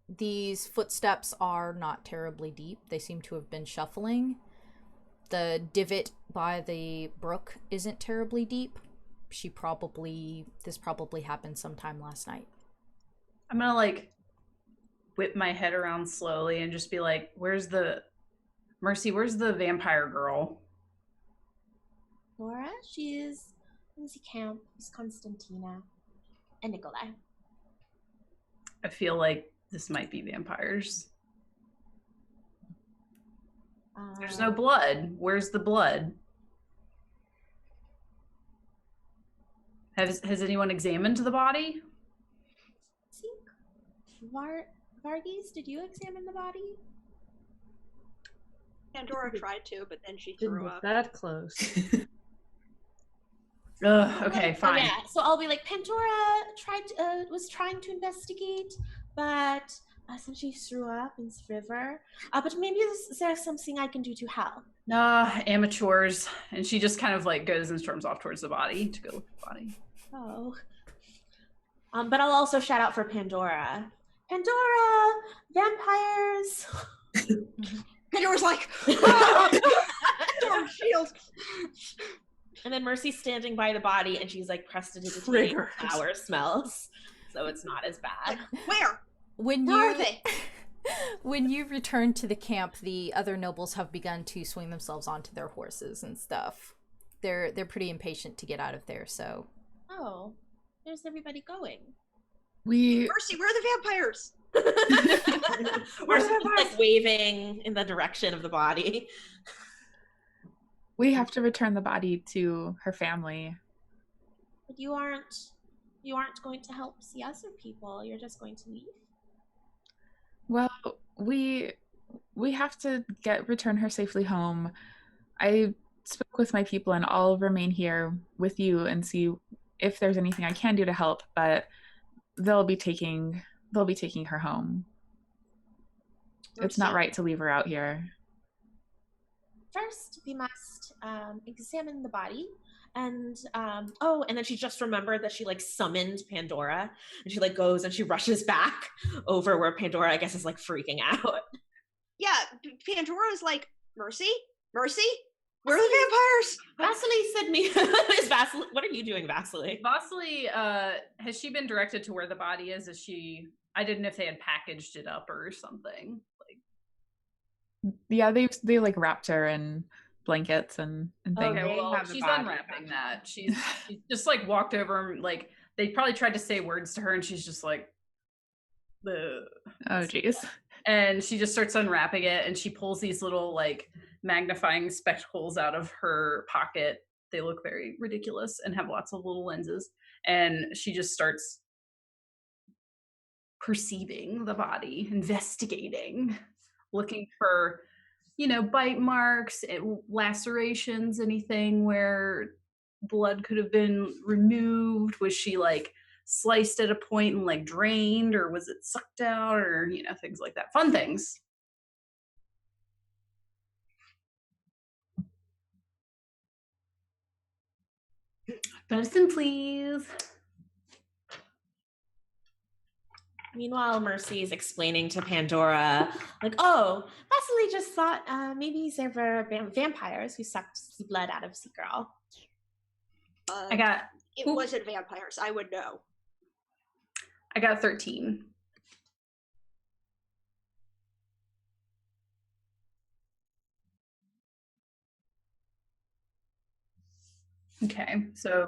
These footsteps are not terribly deep. They seem to have been shuffling. The divot by the brook isn't terribly deep. This probably happened sometime last night. I'm gonna like whip my head around slowly and just be like, where's the vampire girl? Laura, she is in the camp with Constantina and Nikolai. I feel like this might be vampires. There's no blood. Where's the blood? Has anyone examined the body? I think Varghese, did you examine the body? Pandora tried to, but then she threw up. That close. Okay, fine. Yeah, so I'll be like, Pandora was trying to investigate, but since she threw up in this river, but maybe there's something I can do to help. Amateurs. And she just kind of like goes and storms off towards the body to go look at the body. Oh. But I'll also shout out for Pandora. Pandora! Vampires! Pandora's like, Pandora shield. And then Mercy's standing by the body and she's like prestidigitating flower smells. So it's not as bad. Where? When Where are they? When you return to the camp, the other nobles have begun to swing themselves onto their horses and stuff. They're pretty impatient to get out of there, so. Oh, where's everybody going? Mercy, where are the vampires? Mercy's like waving in the direction of the body. We have to return the body to her family. But you aren't going to help the other people. You're just going to leave. Well, we have to return her safely home. I spoke with my people and I'll remain here with you and see if there's anything I can do to help, but they'll be taking her home. It's not right to leave her out here. First, we must examine the body. And and then she just remembered that she like summoned Pandora, and she like goes and she rushes back over where Pandora, I guess, is like freaking out. Yeah, Pandora's like, Mercy, where are the vampires? Vasily said me. Is Vasily? What are you doing, Vasily? Vasily, has she been directed to where the body is? I didn't know if they had packaged it up or something. Yeah, they like wrapped her in blankets and things. Okay, well, she's unwrapping that. She's just like walked over and like they probably tried to say words to her and she's just like, ugh. Oh geez. And she just starts unwrapping it and she pulls these little like magnifying spectacles out of her pocket. They look very ridiculous and have lots of little lenses. And she just starts perceiving the body, investigating, looking for, bite marks, lacerations, anything where blood could have been removed. Was she like sliced at a point and like drained, or was it sucked out, or things like that. Fun things. Medicine, please. Meanwhile, Mercy is explaining to Pandora, like, oh, Vasily just thought maybe there were vampires who sucked the blood out of the girl. It wasn't vampires. I would know. I got 13. Okay, so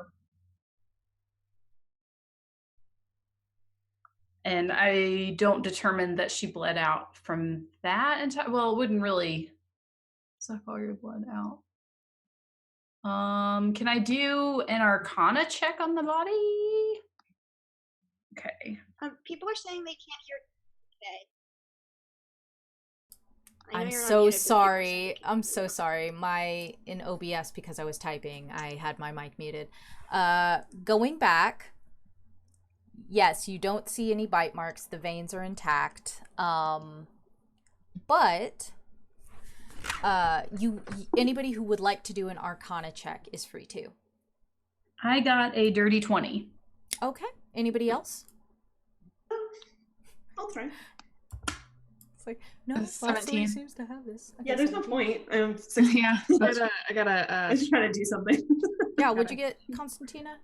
And I don't determine that she bled out from that entire. Well, it wouldn't really suck all your blood out. Can I do an Arcana check on the body? Okay. People are saying they can't hear today. I know I'm you're not so muted, but people are saying sorry. they can't I'm hear so you. sorry. In OBS, because I was typing, I had my mic muted. Going back, yes, you don't see any bite marks. The veins are intact. But anybody who would like to do an Arcana check is free to. I got a dirty 20. Okay. Anybody else? I'll try. It's like, no, That's Vossler 17. seems to have this. Okay, Yeah, there's no 17. point. Yeah. I got I a was just trying to do something. Yeah, what'd you get, Constantina?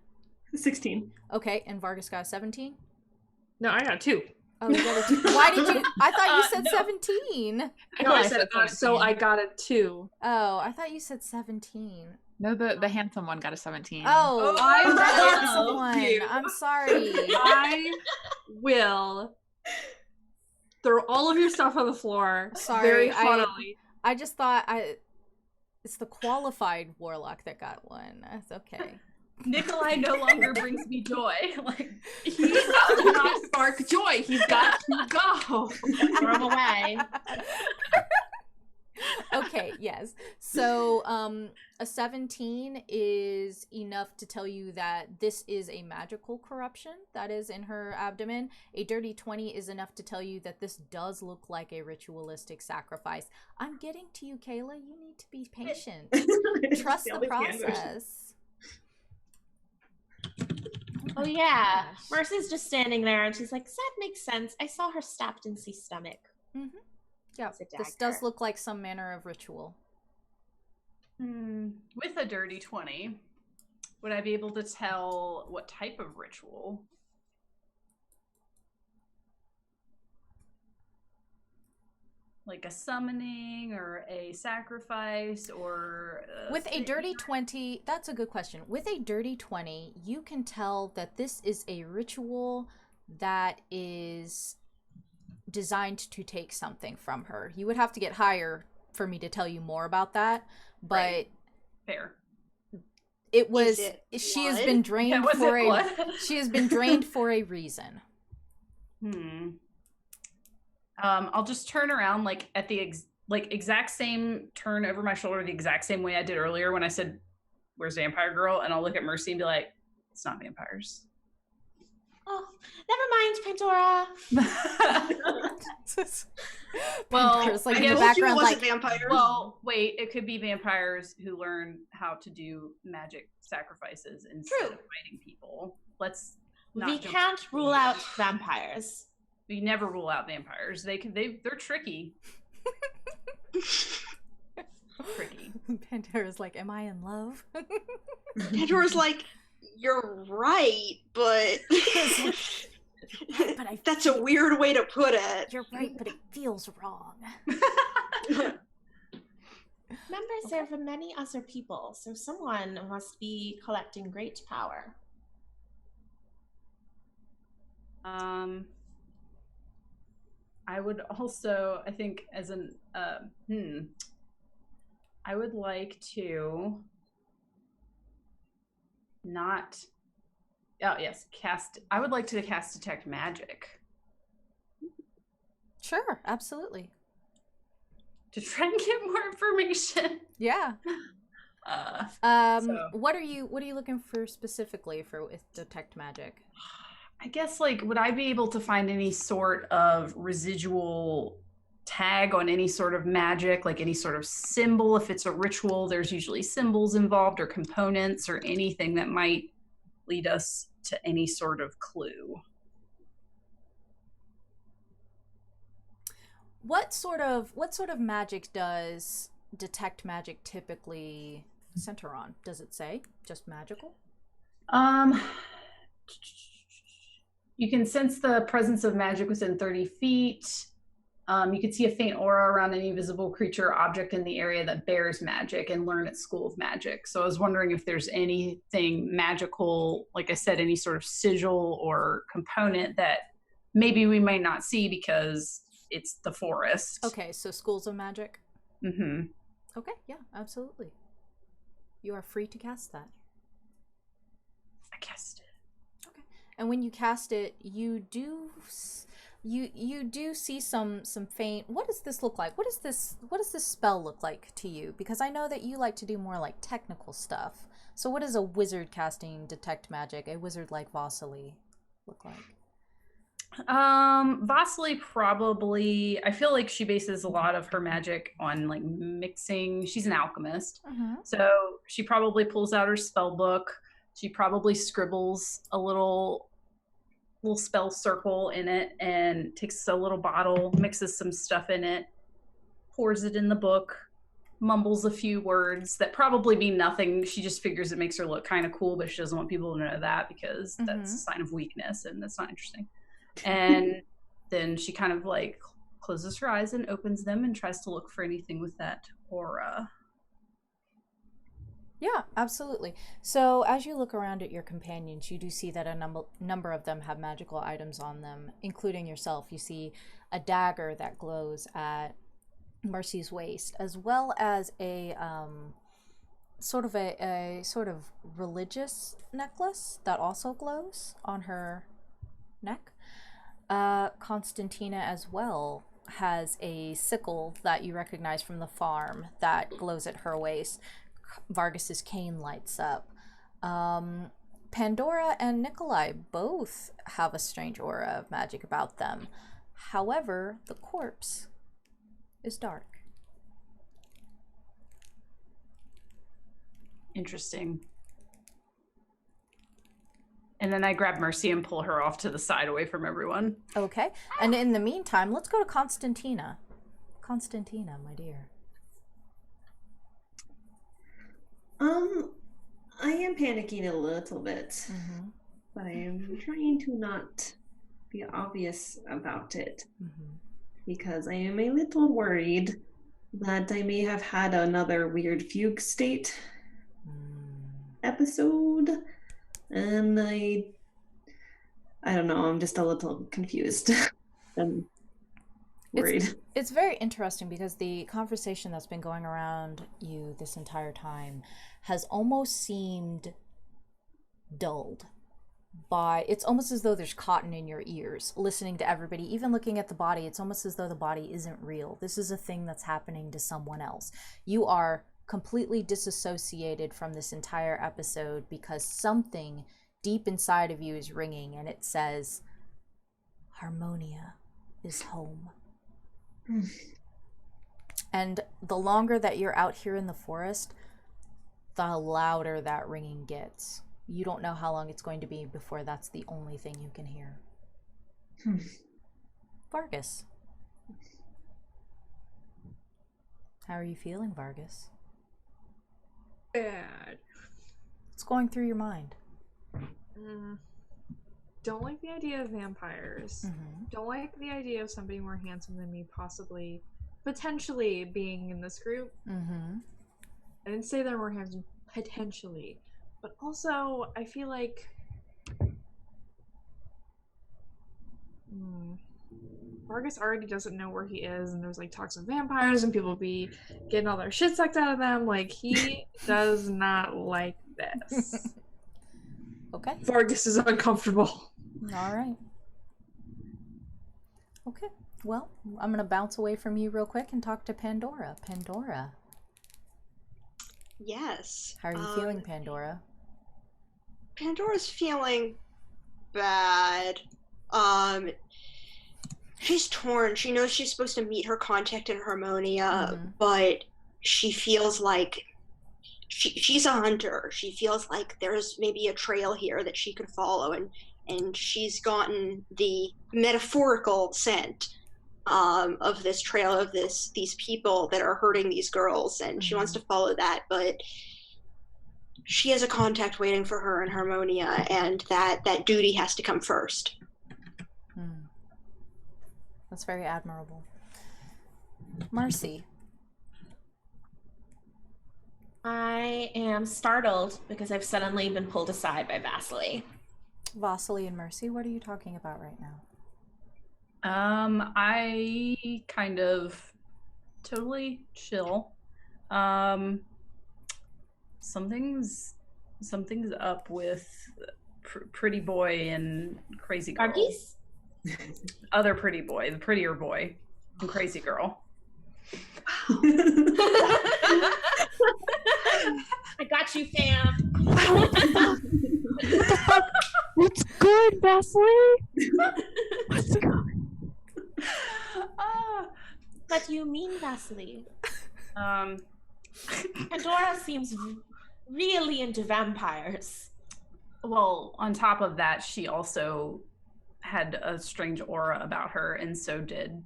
16. Okay, and Vargas got a 17? no, I got 2. Oh, you got a 2. Why did you? I thought you said No. 17. No, thought I I said said so. 17. I got a 2. Oh, I thought you said 17. No, the handsome one got a 17. Oh, I the will handsome one. you. I'm sorry. I will throw all of your stuff on the floor. Sorry, very I- haughtily. I just thought it's the qualified warlock that got one. That's okay. Nikolai no longer brings me joy. Like, He does not spark joy. He's got to go. Throw him away. Okay, yes. So, a 17 is enough to tell you that this is a magical corruption that is in her abdomen. A dirty 20 is enough to tell you that this does look like a ritualistic sacrifice. I'm getting to you, Kayla. You need to be patient. Trust the process. Oh yeah, Gosh. Mercy's just standing there, and she's like, "That makes sense. I saw her stabbed in C's stomach." Mm-hmm. Yeah, It's a this does dagger. look like some manner of ritual. with a dirty 20, would I be able to tell what type of ritual? Like a summoning or a sacrifice or With a dirty 20, that's a good question. With a dirty 20, you can tell that this is a ritual that is designed to take something from her. You would have to get higher for me to tell you more about that, but Right. Fair. it was it she has blood? been drained Yeah, was for it a blood? she has been drained for a reason. I'll just turn around like at the exact same turn over my shoulder, the exact same way I did earlier when I said, "Where's Vampire Girl?" And I'll look at Mercy and be like, "It's not vampires." Oh, never mind, Pandora. Well, Pandora's like I in the guess- Told you it background, wasn't like, vampires. Well, wait, it could be vampires who learn how to do magic sacrifices instead True. of fighting people. Let's We not jump- can't rule out vampires. We never rule out vampires. They're tricky. Tricky. Pandora's like, am I in love? Pandora's like, you're right, but But that's a weird way to put it. You're right, but it feels wrong. Members are from many other people, so someone must be collecting great power. I would also, I think, as an I would like to not. Oh yes, cast. I would like to cast Detect Magic Sure, absolutely. to try and get more information. Yeah. So- What are you looking for specifically for with Detect Magic? I guess, like, would I be able to find any sort of residual tag on any sort of magic, like any sort of symbol? If it's a ritual, there's usually symbols involved or components or anything that might lead us to any sort of clue. What sort of magic does Detect Magic typically center on? Does it say just magical? You can sense the presence of magic within 30 feet. You can see a faint aura around any visible creature or object in the area that bears magic and learn its school of magic. So I was wondering if there's anything magical, like I said, any sort of sigil or component that maybe we might not see because it's the forest. Okay, so schools of magic. Mm-hmm. Okay, yeah, absolutely. You are free to cast that. I cast it. Okay. And when you cast it, you do see some faint. What does this look like? What does this spell look like to you? Because I know that you like to do more like technical stuff. So what does a wizard casting detect magic, a wizard like Vossler, look like? Vossler probably, I feel like she bases a lot of her magic on like mixing. She's an alchemist. So she probably pulls out her spell book. She probably scribbles a little spell circle in it and takes a little bottle, mixes some stuff in it, pours it in the book, mumbles a few words that probably mean nothing. She just figures it makes her look kind of cool, but she doesn't want people to know that because that's a sign of weakness and that's not interesting. And then she kind of like closes her eyes and opens them and tries to look for anything with that aura. Yeah, absolutely. So as you look around at your companions, you do see that a number of them have magical items on them, including yourself. You see a dagger that glows at Mercy's waist, as well as a sort of religious necklace that also glows on her neck. Constantina as well has a sickle that you recognize from the farm that glows at her waist. Vargas's cane lights up. Pandora and Nikolai both have a strange aura of magic about them. However, the corpse is dark. Interesting. And then I grab Mercy and pull her off to the side away from everyone. Okay. And in the meantime, let's go to Constantina. Constantina, my dear. I am panicking a little bit, but I am trying to not be obvious about it because I am a little worried that I may have had another weird fugue state episode, and I don't know, I'm just a little confused and worried. It's very interesting because the conversation that's been going around you this entire time has almost seemed dulled by, it's almost as though there's cotton in your ears listening to everybody, even looking at the body. It's almost as though the body isn't real. This is a thing that's happening to someone else. You are completely disassociated from this entire episode because something deep inside of you is ringing and it says, Harmonia is home. And the longer that you're out here in the forest, the louder that ringing gets. You don't know how long it's going to be before that's the only thing you can hear. Vargas. How are you feeling, Vargas? Bad. What's going through your mind? Don't like the idea of vampires. Don't like the idea of somebody more handsome than me potentially being in this group. I didn't say they're more handsome, potentially. But also, I feel like Fergus already doesn't know where he is, and there's like talks of vampires and people be getting all their shit sucked out of them. Like, he does not like this. Okay. Fergus is uncomfortable. All right. Okay. Well, I'm going to bounce away from you real quick and talk to Pandora. Pandora. Yes. How are you feeling, Pandora? Pandora's feeling bad. She's torn. She knows she's supposed to meet her contact in Harmonia, but she feels like she's a hunter. She feels like there's maybe a trail here that she could follow, and she's gotten the metaphorical scent of this trail of these people that are hurting these girls, and she wants to follow that, but she has a contact waiting for her in Harmonia, and that duty has to come first. That's very admirable. Mercy. I am startled because I've suddenly been pulled aside by Vasily. Vasily and Mercy, what are you talking about right now? I kind of totally chill. Something's up with pretty boy and crazy girl. Fergus? Other pretty boy, the prettier boy, and crazy girl. I got you, fam. What's good, Vossler? What's good? What do you mean, Vasily? Pandora seems really into vampires. Well, on top of that, she also had a strange aura about her, and so did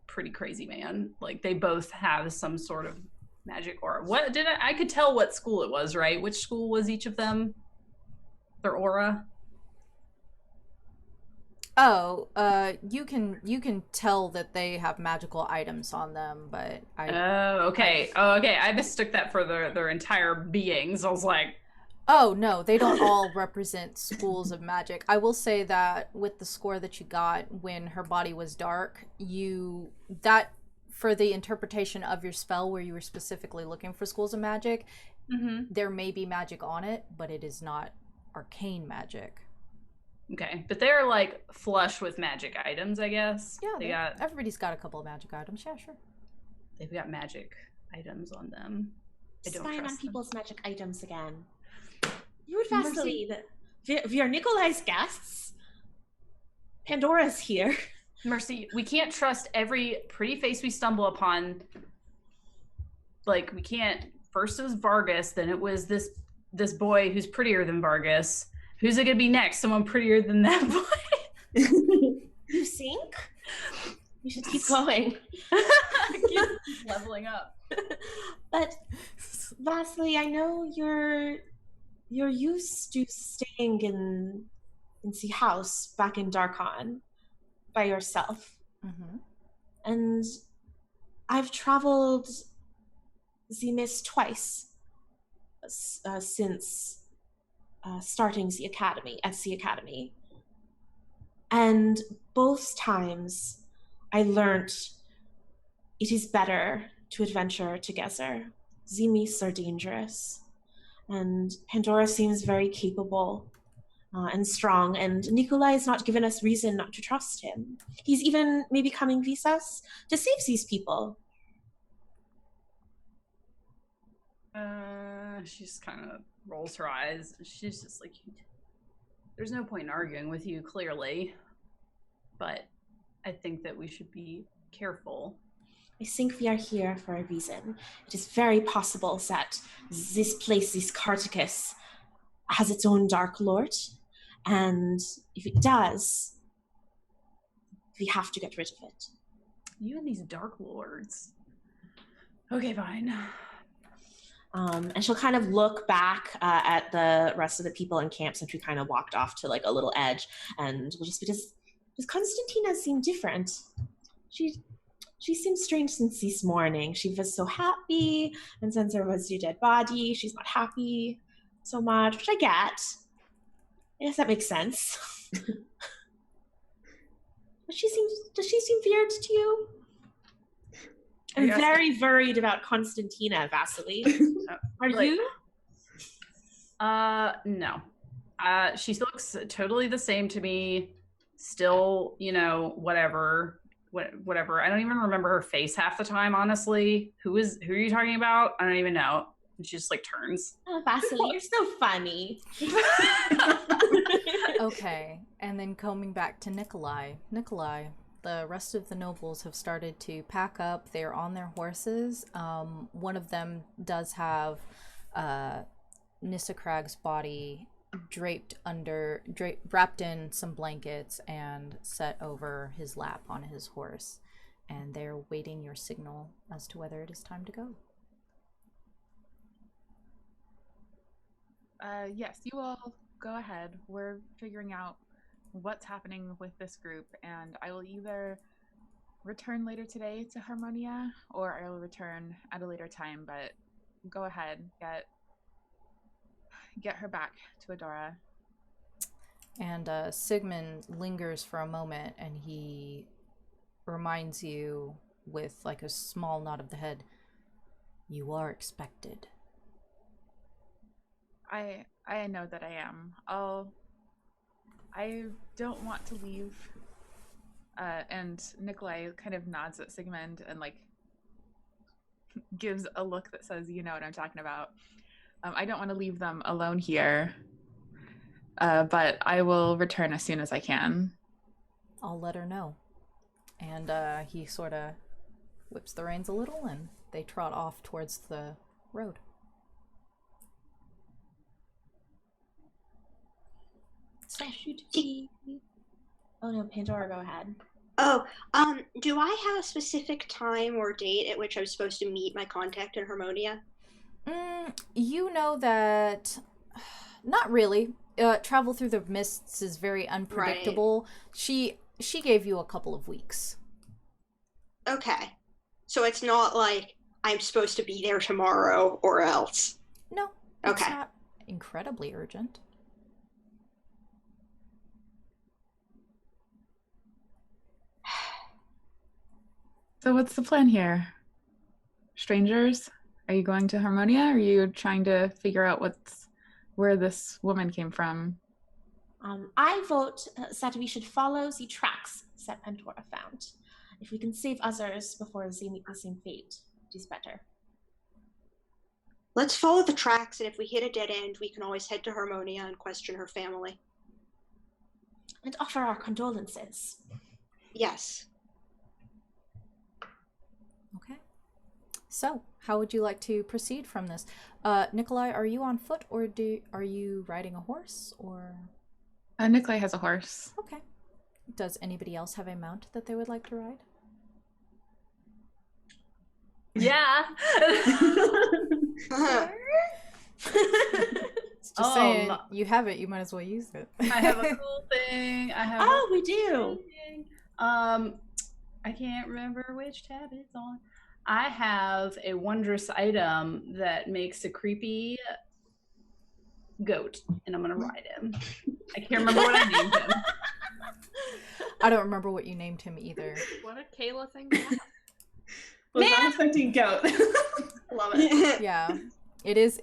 pretty crazy man. Like, they both have some sort of magic aura. What did I could tell what school it was, right? Which school was each of them? Their aura? Oh, you can tell that they have magical items on them, but okay. I mistook that for their entire beings. I was like, oh no, they don't all represent schools of magic. I will say that with the score that you got when her body was dark, that for the interpretation of your spell where you were specifically looking for schools of magic, there may be magic on it, but it is not arcane magic. okay, but they're like flush with magic items, I guess. Yeah, everybody's got a couple of magic items. Yeah, sure. They've got magic items on them. I don't Spying trust on them. people's magic items again. Rude Vasily, we are Nikolai's guests. Pandora's here. Mercy, we can't trust every pretty face we stumble upon. Like, we can't. First it was Vargas, then it was this boy who's prettier than Vargas. Who's it gonna be next? Someone prettier than that boy? You think? We should keep going. Keep leveling up. But Vasily, I know you're used to staying in the house back in Darkon by yourself. And I've traveled the mist twice since starting the academy. And both times I learned it is better to adventure together. The mists are dangerous. And Pandora seems very capable and strong, and Nikolai has not given us reason not to trust him. He's even maybe coming with us to save these people. She just kind of rolls her eyes. She's just like, there's no point in arguing with you, clearly. But I think that we should be careful. I think we are here for a reason. It is very possible that this place, this Cartacus, has its own Dark Lord. And if it does, we have to get rid of it. You and these Dark Lords. Okay, fine. And she'll kind of look back at the rest of the people in camp since we kind of walked off to like a little edge, and we'll just because Constantina seemed different. She seemed strange since this morning. She was so happy, and since there was your dead body, she's not happy so much, which I get. I guess that makes sense. But does she seem weird to you? I'm very worried about Constantina, Vasily. Are you? No. She looks totally the same to me. Still, whatever. I don't even remember her face half the time, honestly. Who are you talking about? I don't even know. And she just like turns. Oh, Vasily, you're so funny. Okay, and then coming back to Nikolai, the rest of the nobles have started to pack up. They're on their horses. One of them does have Nissakrag's body wrapped in some blankets and set over his lap on his horse. And they're waiting your signal as to whether it is time to go. Yes, you all go ahead. We're figuring out what's happening with this group, and I will either return later today to Harmonia, or I will return at a later time, but go ahead, get her back to Adora. And Sigmund lingers for a moment, and he reminds you with like a small nod of the head, "You are expected." I know that I am. I don't want to leave. And Nikolai kind of nods at Sigmund and like gives a look that says, "You know what I'm talking about." I don't want to leave them alone here. But I will return as soon as I can. I'll let her know. And he sort of whips the reins a little, and they trot off towards the road. So, oh no, Pandora, go ahead. Oh, do I have a specific time or date at which I'm supposed to meet my contact in Harmonia? You know that... Not really. Travel through the mists is very unpredictable. Right. She gave you a couple of weeks. Okay. So it's not like I'm supposed to be there tomorrow or else? No. It's not incredibly urgent. So what's the plan here? Strangers? Are you going to Harmonia? Or are you trying to figure out where this woman came from? I vote that we should follow the tracks that Pandora found. If we can save others before they meet the same fate, it is better. Let's follow the tracks, and if we hit a dead end, we can always head to Harmonia and question her family. And offer our condolences. Yes. Okay. So, how would you like to proceed from this? Nikolai, are you on foot, or are you riding a horse, or...? Nikolai has a horse. Okay. Does anybody else have a mount that they would like to ride? Yeah. Just saying, you have it, you might as well use it. I have a cool thing. We do. I can't remember which tab it's on. I have a wondrous item that makes a creepy goat, and I'm gonna ride him. I can't remember what I named him. I don't remember what you named him either. What a Kayla thing. Was not expecting goat. Love it. Yeah, it is.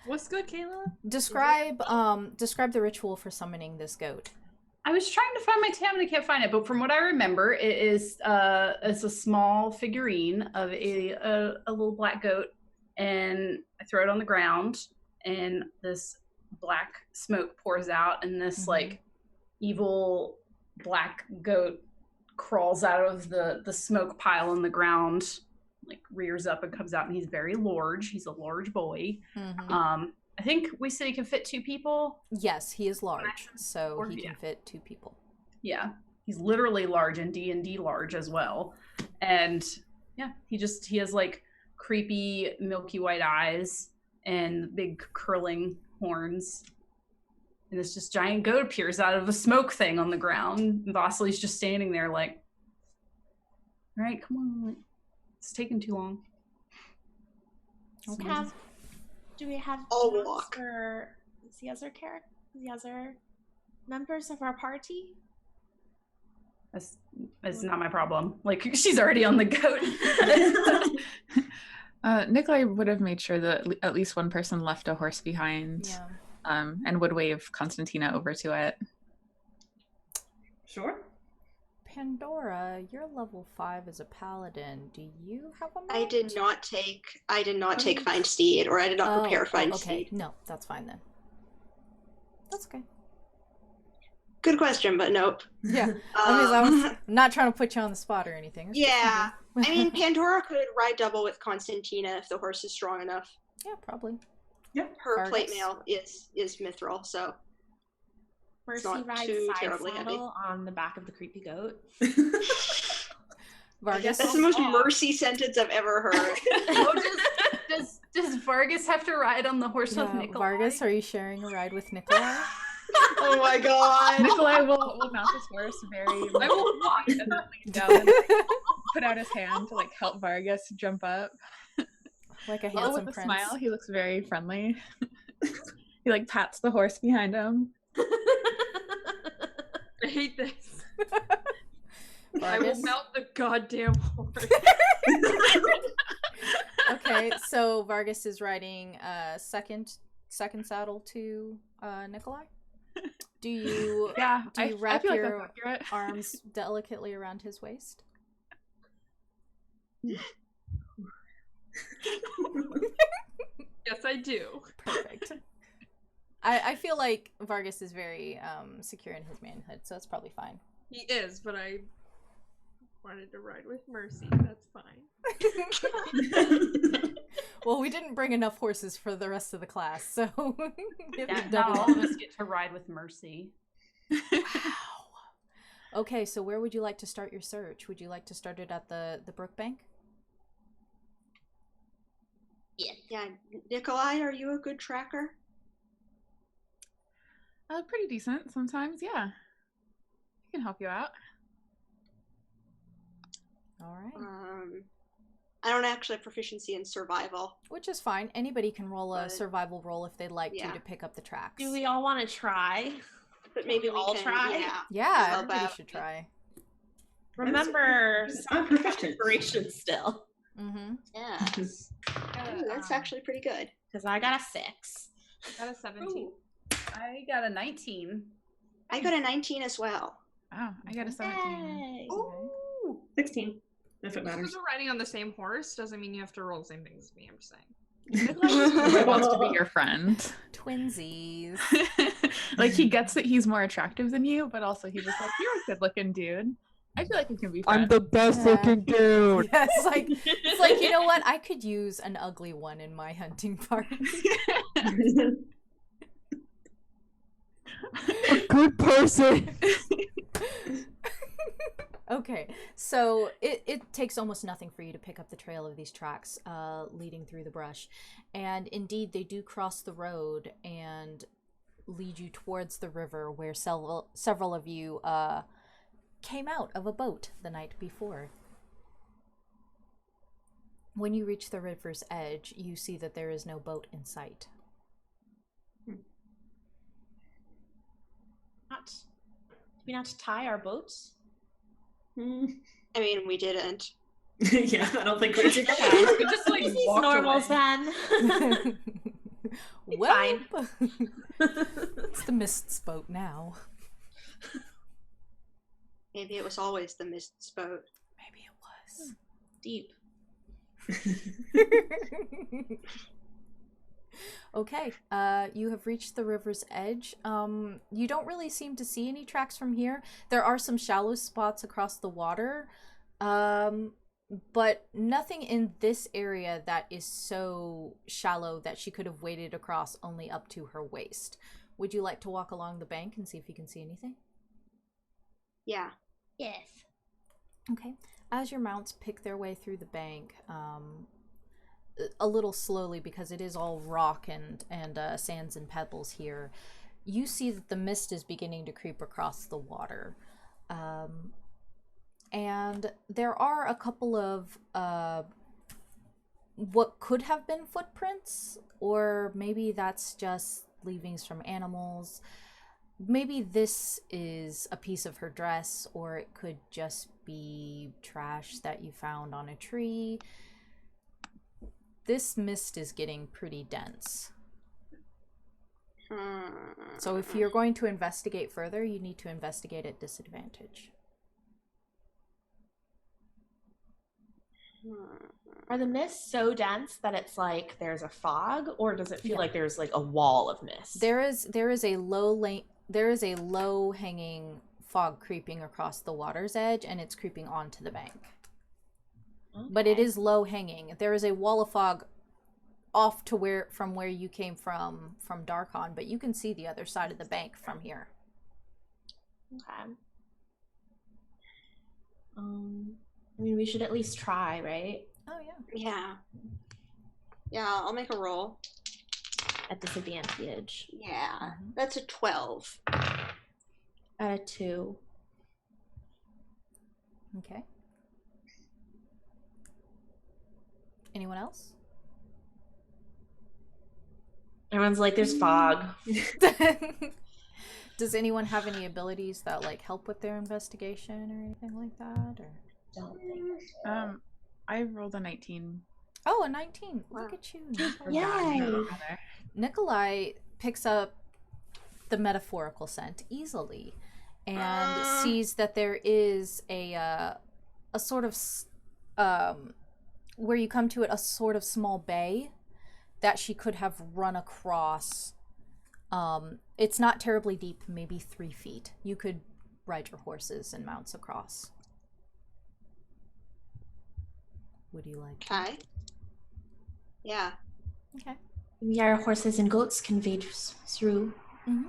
What's good, Kayla? Describe the ritual for summoning this goat. I was trying to find my tab and I can't find it, but from what I remember, it's a small figurine of a little black goat, and I throw it on the ground, and this black smoke pours out, and this like evil black goat crawls out of the smoke pile on the ground, like rears up and comes out, and he's very large. He's a large boy. I think we said he can fit 2 people. Yes, he is large, so he can fit 2 people. Yeah, he's literally large, and D&D large as well. And yeah, he has like creepy milky white eyes and big curling horns. And this just giant goat appears out of a smoke thing on the ground. And Vossler's just standing there like, all right, come on. It's taking too long. Okay. Do we have I'll walk. for the other members of our party? That's not my problem. Like, she's already on the goat. Nikolai would have made sure that at least one person left a horse behind. Yeah. And would wave Constantina over to it. Sure. Pandora, you're level 5 as a paladin. Do you have a mount? I did not take Find Steed, or I did not prepare Find okay. Steed. No, that's fine then. That's okay. Good question, but nope. Yeah. I was not trying to put you on the spot or anything. Yeah. I mean, Pandora could ride double with Constantina if the horse is strong enough. Yeah, probably. Yeah. Her Fergus. plate mail is mithril, so First, not he rides too side terribly saddle on the back of the creepy goat. Vargas. That's the most mercy sentence I've ever heard. Does Fergus have to ride on the horse with Nikolai? Vargas, are you sharing a ride with Nikolai? Oh my god. Nikolai will mount his horse very. I will walk and then lean down and put out his hand to like help Vargas jump up. Like a handsome with a prince. smile, he looks very friendly. He like pats the horse behind him. hate this. I Vargas? will mount the goddamn horse. Okay, so Vargas is riding second saddle to Nikolai. Do you Yeah, do you I wrap feel like your that's accurate. arms delicately around his waist? Yes, I do. Perfect. I feel like Vargas is very secure in his manhood, so it's probably fine. He is, but I wanted to ride with Mercy. That's fine. Well, we didn't bring enough horses for the rest of the class, so we have to Not double all of up. us get to ride with Mercy. Wow. Okay, so where would you like to start your search? Would you like to start it at the Brook bank? Yeah, Nikolai, are you a good tracker? Pretty decent sometimes, yeah. I can help you out. All right. I don't actually have proficiency in survival. Which is fine. Anybody can roll a But- survival roll if they'd like Yeah. to pick up the tracks. Do we all want to try? But maybe we we all can, try? Yeah. Yeah, How everybody about- should try. Remember, I'm proficient. inspiration still. Mm-hmm. Yeah. Ooh, that's actually pretty good. Because I got a 6. Got a 17. Ooh, I got a 19. I got a 19 as well. Wow, I got a 17. Yay. Ooh, 16, if it Just matters. because we're riding on the same horse doesn't mean you have to roll the same things as me, I'm just saying. Nikolai wants to be your friend. Twinsies. Like, he gets that he's more attractive than you, but also he's just like, you're a good-looking dude. I feel like we can be friends. best looking dude. Yeah, it's like, you know what? I could use an ugly one in my hunting party. A good person. Okay, so it takes almost nothing for you to pick up the trail of these tracks leading through the brush. And indeed, they do cross the road and lead you towards the river where several of you came out of a boat the night before. When you reach the river's edge, you see that there is no boat in sight. Do we not tie our boats? I mean, we didn't. Yeah, I don't think we did. We just like These walked normals away. then. Well, it's the Mist's boat now. Maybe it was always the Mist's boat. Maybe it was. Deep. Okay, you have reached the river's edge. You don't really seem to see any tracks from here. There are some shallow spots across the water, but nothing in this area that is so shallow that she could have waded across only up to her waist. Would you like to walk along the bank and see if you can see anything? Yeah. Yes. Okay. As your mounts pick their way through the bank, a little slowly because it is all rock and sands and pebbles here, you see that the mist is beginning to creep across the water. And there are a couple of what could have been footprints, or maybe that's just leavings from animals. Maybe this is a piece of her dress, or it could just be trash that you found on a tree. This mist is getting pretty dense. So if you're going to investigate further, you need to investigate at disadvantage. Are the mists so dense that it's like there's a fog, or does it feel like there's like a wall of mist? There is a low hanging fog creeping across the water's edge, and it's creeping onto the bank. Okay. But it is low hanging. There is a wall of fog off to from where you came from Darkon, but you can see the other side of the bank from here. Okay. I mean, we should at least try, right? Oh yeah. Yeah. Yeah, I'll make a roll. At disadvantage. Yeah. That's a 12. At a 2. Okay. Anyone else? Everyone's like, there's fog. Does anyone have any abilities that like help with their investigation or anything like that? Or Don't think. I rolled a 19. oh, a 19. Wow. Look at you. Yay! Nikolai picks up the metaphorical scent easily and sees that there is a sort of where you come to it, a sort of small bay that she could have run across. It's not terribly deep, maybe 3 feet. You could ride your horses and mounts across. Would you like to? Okay. Yeah. Okay. We are horses and goats conveyed through. Mm-hmm.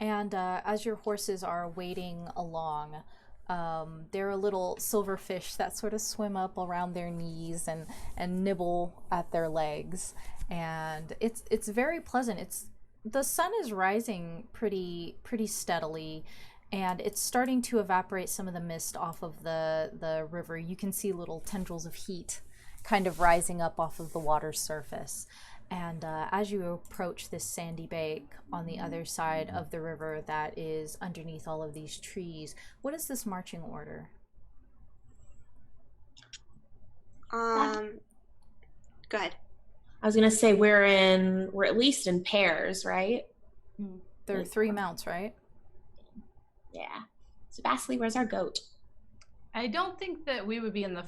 And as your horses are wading along, there are little silverfish that sort of swim up around their knees and nibble at their legs. And it's very pleasant. The sun is rising pretty steadily, and it's starting to evaporate some of the mist off of the river. You can see little tendrils of heat kind of rising up off of the water's surface. And as you approach this sandy bank on the other side of the river that is underneath all of these trees, what is this marching order? Go ahead. I was gonna say we're at least in pairs, right? There are 3 mounts, right? Yeah. So Vasily, where's our goat? I don't think that we would be in the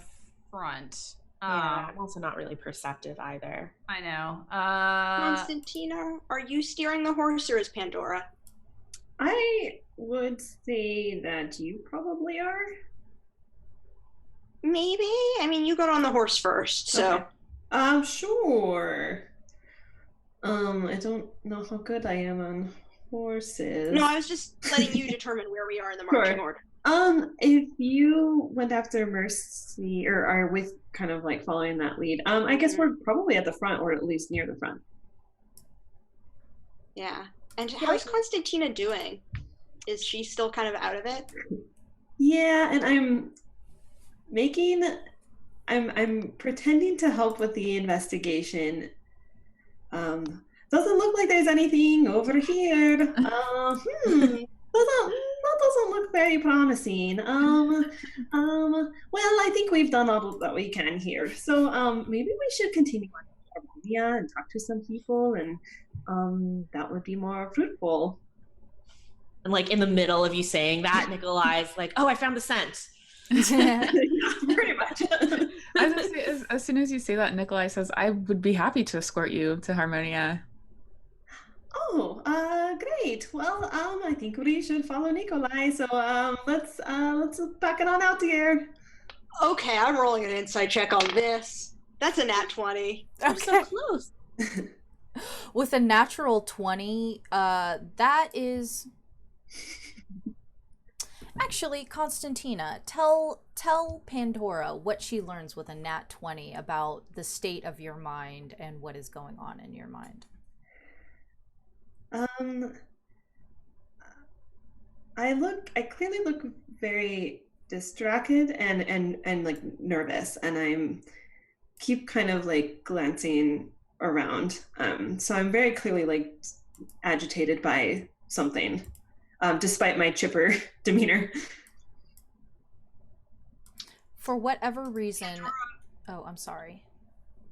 front. Yeah, I'm also not really perceptive either. I know. Constantina, are you steering the horse or is Pandora? I would say that you probably are. Maybe. I mean, you got on the horse first, so. Okay. Sure. I don't know how good I am on horses. No, I was just letting you determine where we are in the marching order. If you went after Mercy or are with kind of like following that lead, I guess we're probably at the front or at least near the front. Yeah. And how's Constantina doing? Is she still kind of out of it? Yeah, and I'm pretending to help with the investigation. Doesn't look like there's anything over here. That doesn't look very promising. Well, I think we've done all that we can here. So maybe we should continue on Harmonia and talk to some people, and that would be more fruitful. And like in the middle of you saying that, Nikolai's like, "Oh, I found the scent." Yeah, pretty much. I was gonna say, as soon as you say that, Nikolai says, "I would be happy to escort you to Harmonia." Oh, great. Well, I think we should follow Nikolai. So, let's pack it on out here. Okay, I'm rolling an insight check on this. That's a nat 20. I'm so close. With a natural 20, that is... Actually, Constantina, tell Pandora what she learns with a nat 20 about the state of your mind and what is going on in your mind. I clearly look very distracted and like nervous, and I'm keep kind of like glancing around. So I'm very clearly like agitated by something, despite my chipper demeanor. For whatever reason, oh, I'm sorry.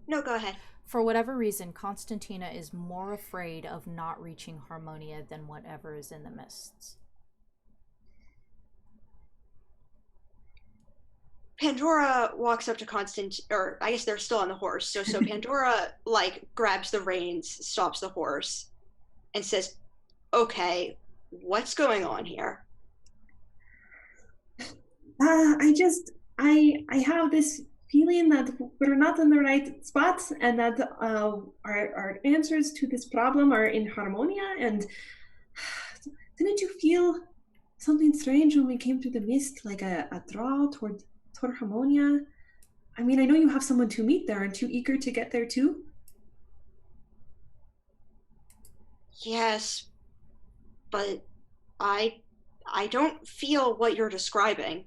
No, go ahead. For whatever reason, Constantina is more afraid of not reaching Harmonia than whatever is in the mists. Pandora walks up to or I guess they're still on the horse. So Pandora like grabs the reins, stops the horse, and says, "Okay, what's going on here?" I have this feeling that we're not in the right spots, and that our answers to this problem are in Harmonia. And didn't you feel something strange when we came through the mist, like a draw toward Harmonia? I mean, I know you have someone to meet there. Aren't you eager to get there too? Yes, but I don't feel what you're describing.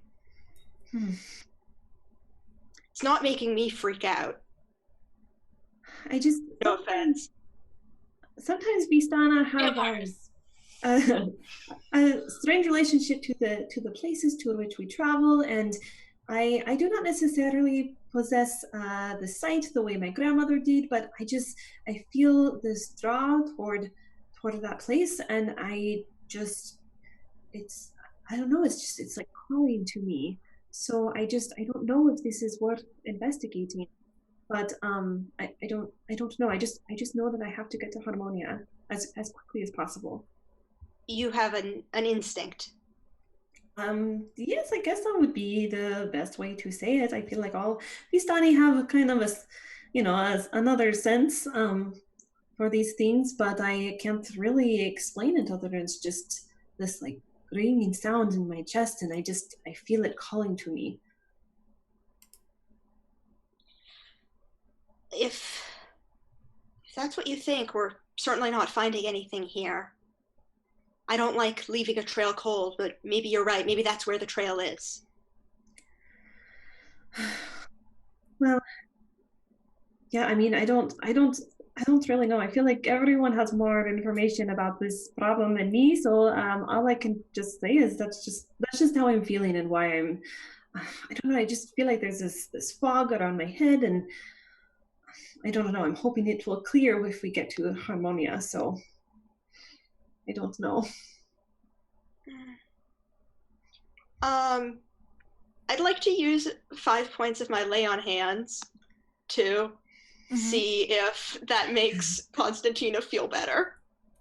It's not making me freak out. I just... No offense. Sometimes Vistana have... a strange relationship to the places to which we travel, and I do not necessarily possess the sight the way my grandmother did, but I feel this draw toward that place, and I don't know, it's like calling to me. So I don't know if this is worth investigating, but I don't know. I just know that I have to get to Harmonia as quickly as possible. You have an instinct. Yes, I guess that would be the best way to say it. I feel like all Vistani have a kind of as another sense for these things, but I can't really explain it other than it's just this like ringing sound in my chest, and I feel it calling to me. If that's what you think, we're certainly not finding anything here. I don't like leaving a trail cold, but maybe you're right. Maybe that's where the trail is. Well, yeah, I mean, I don't really know. I feel like everyone has more information about this problem than me, so all I can just say is that's just how I'm feeling and why I don't know, I just feel like there's this fog around my head, and I don't know, I'm hoping it will clear if we get to Harmonia, so I don't know. I'd like to use 5 points of my lay on hands to see if that makes Constantina feel better.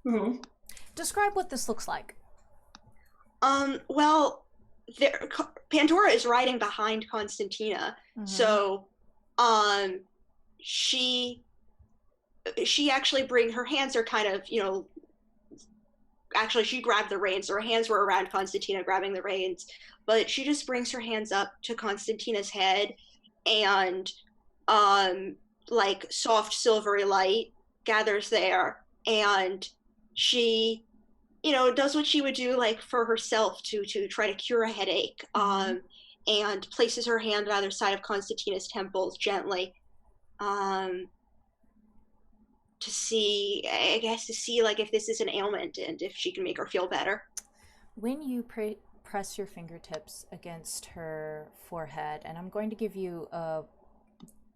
Mm-hmm. Describe what this looks like. Well, Pandora is riding behind Constantina, so she actually her hands are kind of, actually she grabbed the reins, so her hands were around Constantina grabbing the reins, but she just brings her hands up to Constantina's head, and like soft silvery light gathers there, and she does what she would do like for herself to try to cure a headache, and places her hand on either side of Constantina's temples gently, to see like if this is an ailment and if she can make her feel better. When you press your fingertips against her forehead, and I'm going to give you a...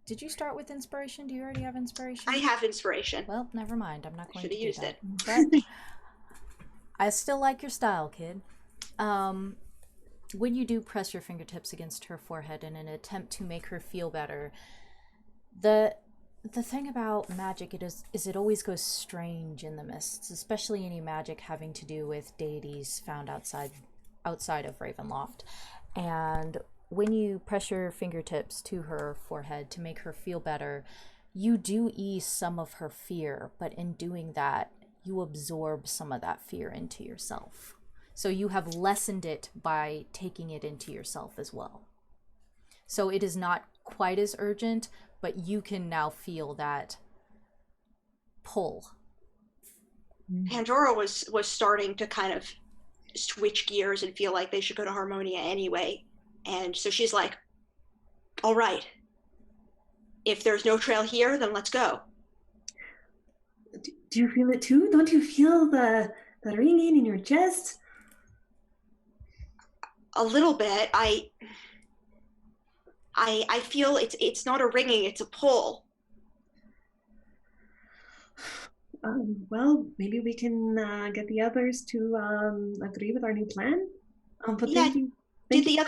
Did you start with inspiration? Do you already have inspiration? I have inspiration. Well, never mind. I'm not going to do used that. it. But I still like your style, kid. When you do press your fingertips against her forehead in an attempt to make her feel better, the thing about magic is it always goes strange in the mists, especially any magic having to do with deities found outside of Ravenloft. And when you press your fingertips to her forehead to make her feel better, you do ease some of her fear, but in doing that, you absorb some of that fear into yourself. So you have lessened it by taking it into yourself as well. So it is not quite as urgent, but you can now feel that pull. Pandora was starting to kind of switch gears and feel like they should go to Harmonia anyway. And so she's like, all right, if there's no trail here, then let's go. Do you feel it too? Don't you feel the ringing in your chest? A little bit. I feel it's not a ringing, it's a pull. Well, maybe we can get the others to agree with our new plan. But yeah. Did the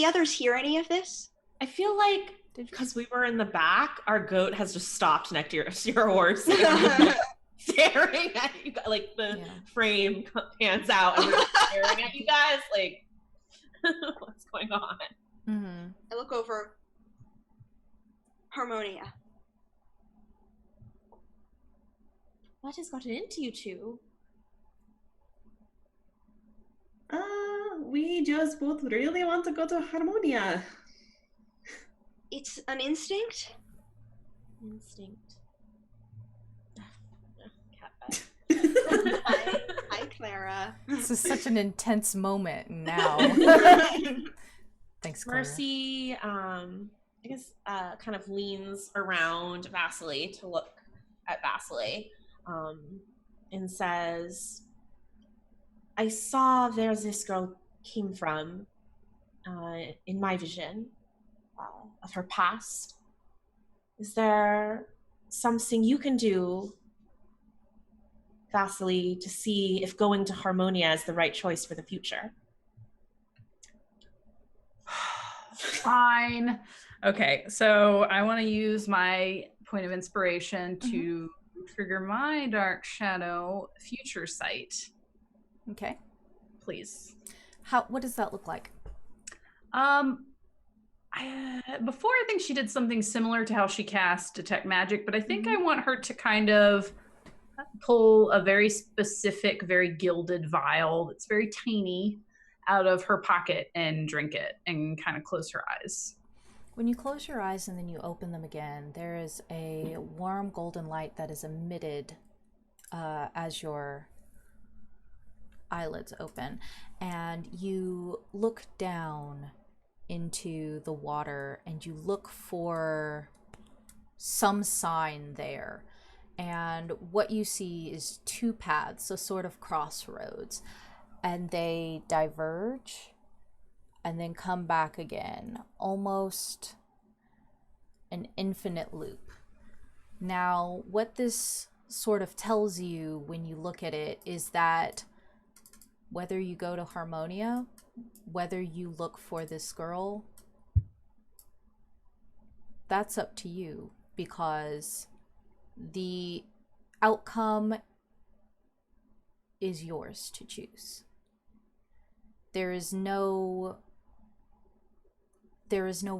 others hear any of this? I feel like because we were in the back, our goat has just stopped next to your horse, staring at you. Like the frame pans out, and we're just staring at you guys. Like, what's going on? Mm-hmm. I look over. Harmonia. What has gotten into you two? We just both really want to go to Harmonia. It's an instinct? Instinct. Hi, Clara. This is such an intense moment now. Thanks, Clara. Mercy, I guess, kind of leans around Vasily to look at Vasily, and says, I saw where this girl came from in my vision of her past. Is there something you can do, Vasily, to see if going to Harmonia is the right choice for the future? Fine. Okay, so I want to use my point of inspiration to trigger my dark shadow future sight. Okay. Please. What does that look like? Before I think she did something similar to how she cast Detect Magic, but I think I want her to kind of pull a very specific, very gilded vial that's very tiny out of her pocket and drink it and kind of close her eyes. When you close your eyes and then you open them again, there is a warm golden light that is emitted as your eyelids open, and you look down into the water and you look for some sign there, and what you see is two paths, so sort of crossroads, and they diverge and then come back again, almost an infinite loop. Now, what this sort of tells you when you look at it is that whether you go to Harmonia, whether you look for this girl, that's up to you, because the outcome is yours to choose. There is no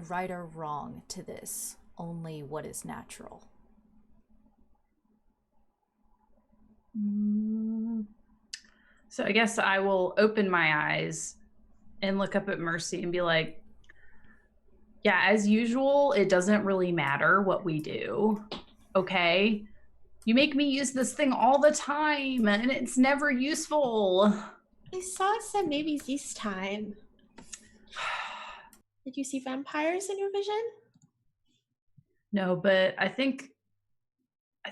right or wrong to this, only what is natural. So I guess I will open my eyes and look up at Mercy and be like, yeah, as usual, it doesn't really matter what we do, okay? You make me use this thing all the time, and it's never useful. I saw some maybe this time. Did you see vampires in your vision? No, but I think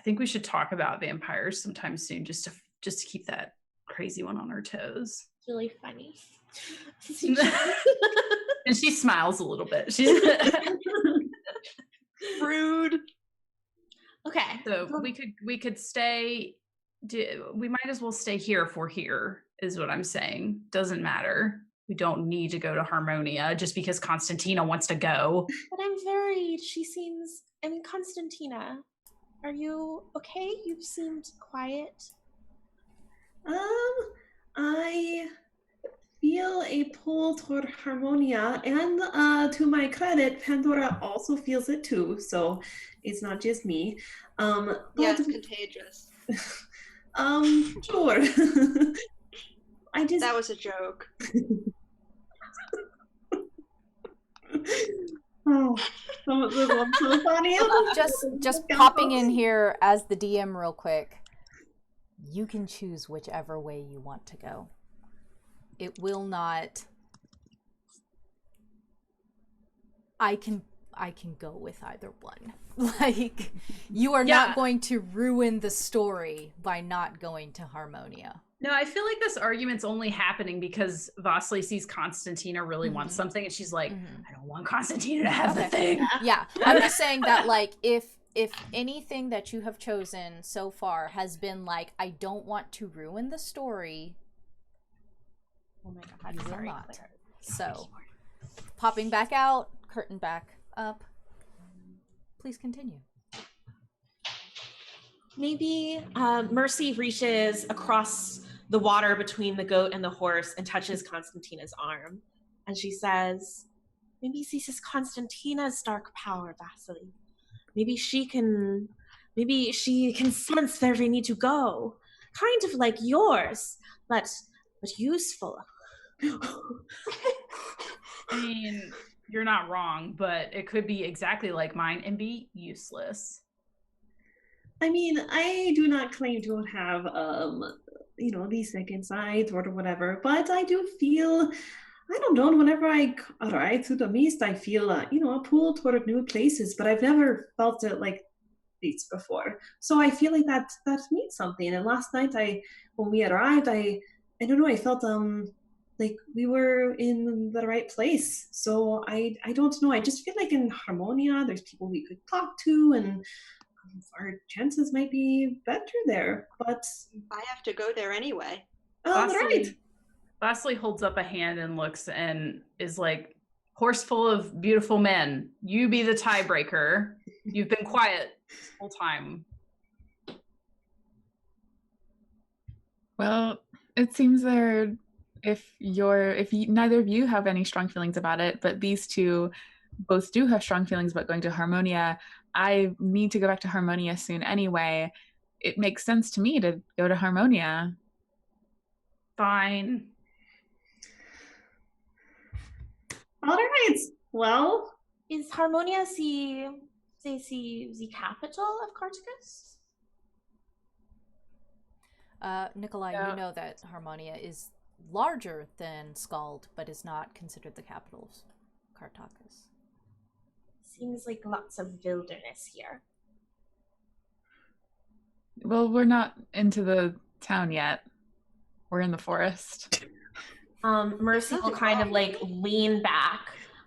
we should talk about vampires sometime soon, just to keep that crazy one on our toes. It's really funny. And she smiles a little bit. She's Rude. Okay. So we could stay. We might as well stay here if we're here, is what I'm saying. Doesn't matter. We don't need to go to Harmonia just because Constantina wants to go. But I'm worried. Constantina, are you okay? You seemed quiet. I feel a pull toward Harmonia, and to my credit, Pandora also feels it too, so it's not just me. Yeah, it's contagious. Sure. That was a joke. Oh, this one's so funny. Just popping in here as the DM real quick. You can choose whichever way you want to go. It will not. I can go with either one. Like, you are not going to ruin the story by not going to Harmonia. No, I feel like this argument's only happening because Vossler sees Constantina really wants something, and she's like, I don't want Constantina to have the thing. Yeah, I'm just saying that, like, if anything that you have chosen so far has been like, I don't want to ruin the story, Oh my god, you will sorry, not. Claire. So, popping back out, curtain back up. Please continue. Maybe Mercy reaches across the water between the goat and the horse and touches Constantina's arm. And she says, maybe this is Constantina's dark power, Vasily. Maybe she can sense where we need to go. Kind of like yours, but useful. I mean, you're not wrong, but it could be exactly like mine and be useless. I mean, I do not claim to have, the second sight or whatever, but I do feel, I don't know, whenever I arrive to the mist, I feel, a pull toward new places, but I've never felt it like dates before. So I feel like that means something. And last night when we arrived, I don't know, I felt like we were in the right place. So I don't know. I just feel like in Harmonia, there's people we could talk to, and our chances might be better there. But I have to go there anyway. Oh, right. Vossler holds up a hand and looks and is like, horse full of beautiful men. You be the tiebreaker. You've been quiet this whole time. Well, it seems if neither of you have any strong feelings about it, but these two both do have strong feelings about going to Harmonia. I need to go back to Harmonia soon anyway. It makes sense to me to go to Harmonia. Fine. All right. Well, is Harmonia the capital of Cartacus? Nikolai, Yeah. you know that Harmonia is larger than Skald, but is not considered the capital of Cartacus. Seems like lots of wilderness here. Well, we're not into the town yet. We're in the forest. Mercy will kind of like lean back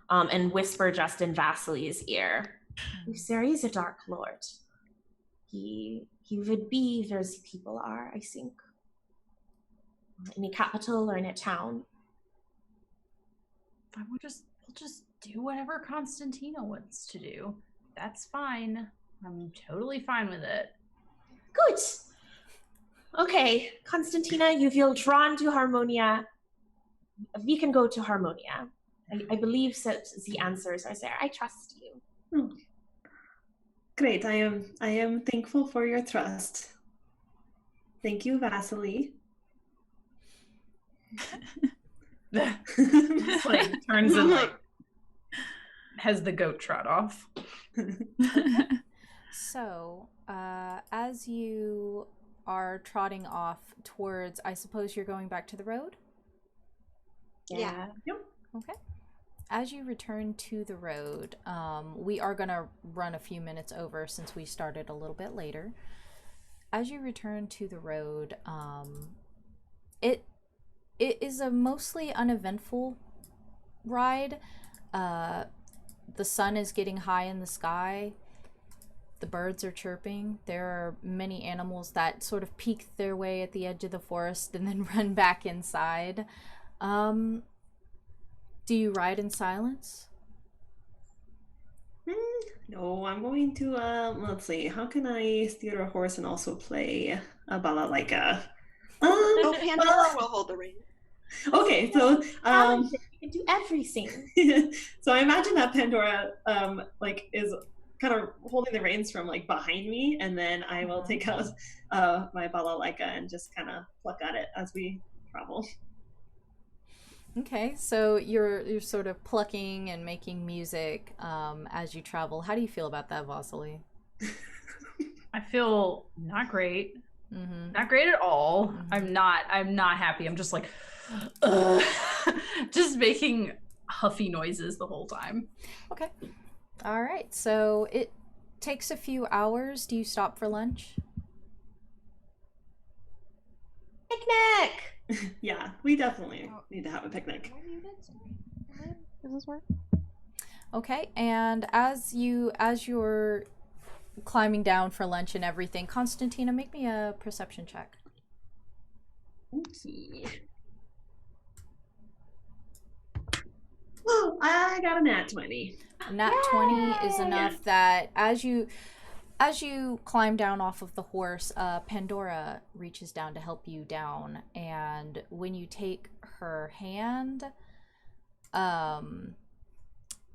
and whisper just in Vasily's ear. If there is a Dark Lord, he would be where the people are, I think. In a capital or in a town. We'll just do whatever Constantina wants to do. That's fine. I'm totally fine with it. Good. Okay, Constantina, you feel drawn to Harmonia. We can go to Harmonia. I believe that the answers are there. I trust you. Oh. Great. I am thankful for your trust. Thank you, Vasily. Just like turns and like has the goat trot off. So, as you are trotting off towards, I suppose you're going back to the road? Yeah. Yep. Okay. As you return to the road, we are going to run a few minutes over since we started a little bit later. As you return to the road, it is a mostly uneventful ride. The sun is getting high in the sky. The birds are chirping. There are many animals that sort of peek their way at the edge of the forest and then run back inside. Do you ride in silence? No, I'm going to, let's see, how can I steer a horse and also play a balalaika? Oh, Pandora will hold the reins. Okay, so, You can do everything. so I imagine that Pandora, like, is kind of holding the reins from, like, behind me, and then I will take out my balalaika and just kind of pluck at it as we travel. Okay, so you're sort of plucking and making music as you travel. How do you feel about that, Vasily? I feel not great. Mm-hmm. Not great at all. Mm-hmm. I'm not happy. I'm just like just making huffy noises the whole time. Okay. All right. So it takes a few hours. Do you stop for lunch? Picnic! Yeah, we definitely need to have a picnic. Does this work? Okay, and as you're climbing down for lunch and everything, Constantina, make me a perception check. Okay. Oh, I got a nat 20. Nat 20 is enough that as you climb down off of the horse, Pandora reaches down to help you down, and when you take her hand,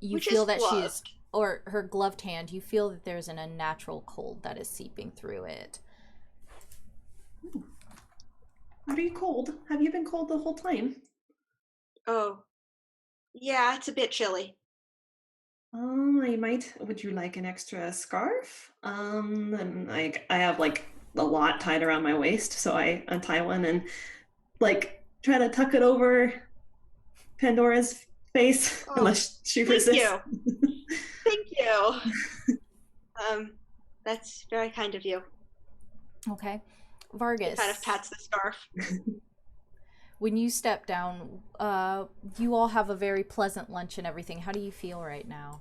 you Which feel is that she is, gloved. or her gloved hand, you feel that there's an unnatural cold that is seeping through it. Are you cold? Have you been cold the whole time? Oh, yeah, it's a bit chilly. Would you like an extra scarf? And like I have like a lot tied around my waist, so I untie one and like try to tuck it over Pandora's face unless she Thank resists. you. Thank you. That's very kind of you. Okay. He Vargas. kind of pats the scarf. When you step down, you all have a very pleasant lunch and everything. How do you feel right now?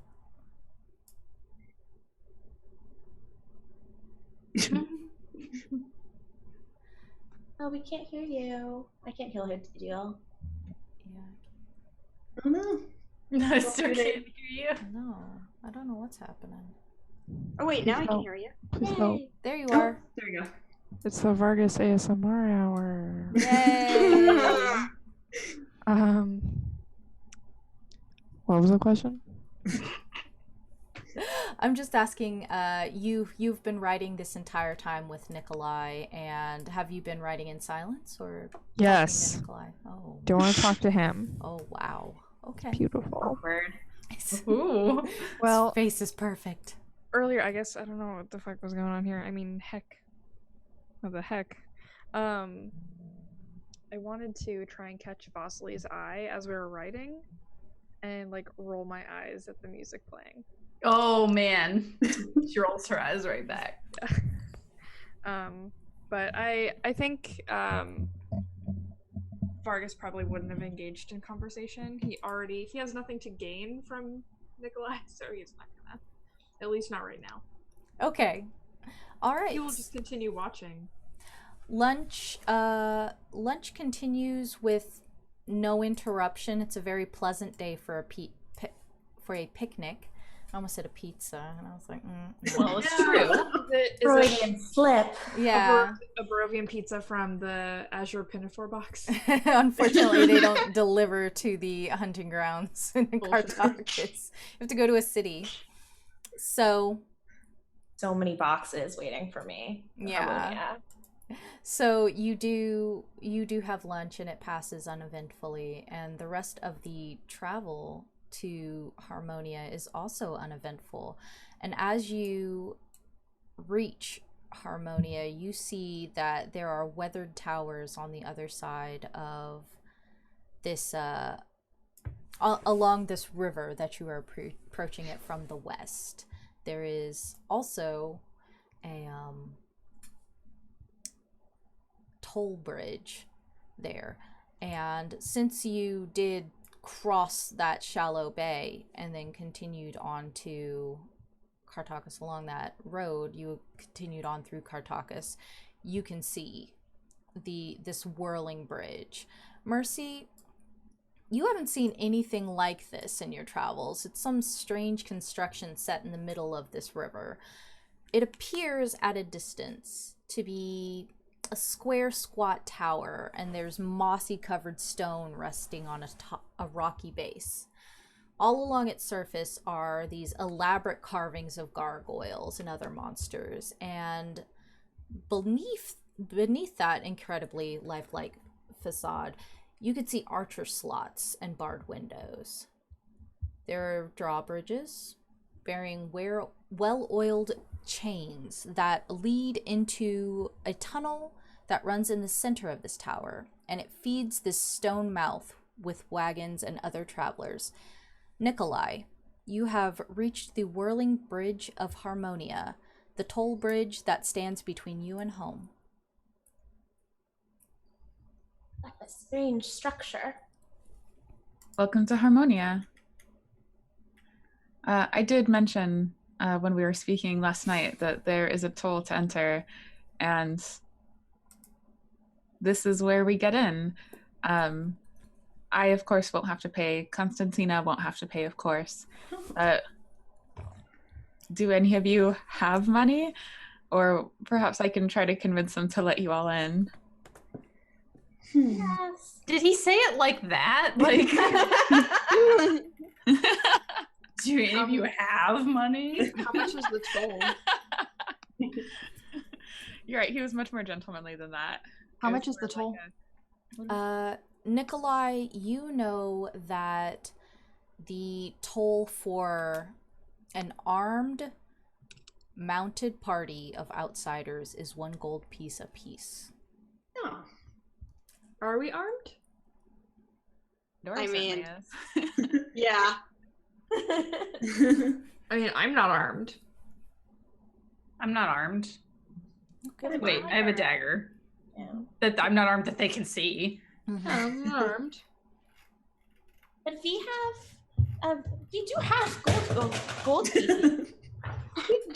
Oh, we can't hear you. I can't hear you. Yeah. Oh no. No, I still can't hear you. No, I don't know what's happening. Oh wait, now I can help. hear you. Please help. There you Oh, are. there we go. It's the Vargas ASMR hour. Yay! What was the question? I'm just asking, you've been writing this entire time with Nikolai, and have you been writing in silence or talking Yes. to Nikolai? Oh. Do you want to talk to him? Oh wow. Okay. Beautiful. Awkward. Ooh. Well, His face is perfect. earlier, I guess I don't know what the fuck was going on here. I mean, heck. What the heck? I wanted to try and catch Vossler's eye as we were writing, and like roll my eyes at the music playing. Oh man. She rolls her eyes right back. But I think Vargas probably wouldn't have engaged in conversation. He has nothing to gain from Nikolai, so he's not gonna. At least not right now. Okay. All right. He will just continue watching. Lunch continues with no interruption. It's a very pleasant day for a picnic. I almost said a pizza, and I was like, no. Well, it's true. Is it Freudian slip. Yeah. a Barovian pizza from the Azure Pinafore box? Unfortunately, they don't deliver to the hunting grounds in Cartacus. You have to go to a city. So many boxes waiting for me. Yeah. Harmonia. So you do have lunch, and it passes uneventfully, and the rest of the travel to Harmonia is also uneventful. And as you reach Harmonia, you see that there are weathered towers on the other side of this along this river that you are approaching it from the west. There is also a toll bridge there, and since you did cross that shallow bay and then continued on to Cartacus along that road, you continued on through Cartacus, you can see this whirling bridge. Mercy, you haven't seen anything like this in your travels. It's some strange construction set in the middle of this river. It appears at a distance to be a square squat tower, and there's mossy covered stone resting on a rocky base. All along its surface are these elaborate carvings of gargoyles and other monsters, and beneath that incredibly lifelike facade, you could see archer slots and barred windows. There are drawbridges bearing well-oiled chains that lead into a tunnel that runs in the center of this tower, and it feeds this stone mouth with wagons and other travelers. Nikolai, you have reached the whirling bridge of Harmonia, the toll bridge that stands between you and home. What a strange structure. Welcome to Harmonia. I did mention when we were speaking last night that there is a toll to enter, and this is where we get in. I, of course, won't have to pay. Constantina won't have to pay, of course. Do any of you have money? Or perhaps I can try to convince them to let you all in. Yes. Did he say it like that? Like, do any of you have money? How much is the toll? You're right, he was much more gentlemanly than that. How much is the toll? Nikolai, you know that the toll for an armed, mounted party of outsiders is 1 gold piece apiece. Oh. Are we armed? Nora I certainly mean- is. Yeah. I mean, I'm not armed. I'm not armed. Okay. Wait, I have a dagger. Yeah. That I'm not armed that they can see. I'm armed. But we do have gold pieces.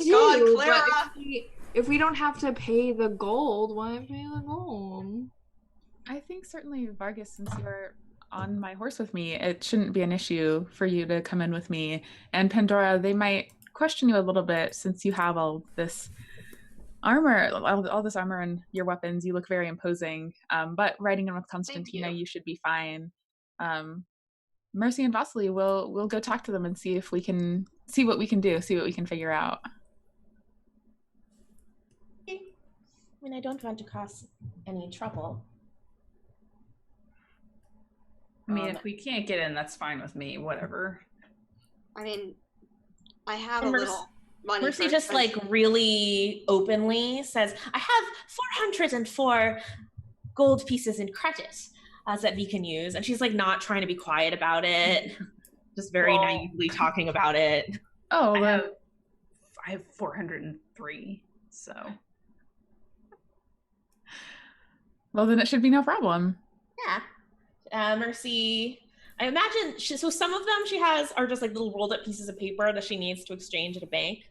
God, Do, Clara. but if we don't have to pay the gold, why pay the gold? I think certainly, Vargas, since you're on my horse with me, it shouldn't be an issue for you to come in with me. And Pandora, they might question you a little bit since you have all this armor, all this armor and your weapons. You look very imposing. But riding in with Constantina, you should be fine. Mercy and Vossler, we'll go talk to them and see if we can see what we can do, see what we can figure out. I mean, I don't want to cause any trouble. I mean, if we can't get in, that's fine with me. Whatever. I mean, I have And a little money. Mercy for just expenses. like really openly says, I have 404 gold pieces in credit that we can use. And she's like not trying to be quiet about it, just very naively talking about it. Oh, I have 403, so. well, then it should be no problem. Yeah. Mercy, I imagine, so some of them she has are just like little rolled up pieces of paper that she needs to exchange at a bank.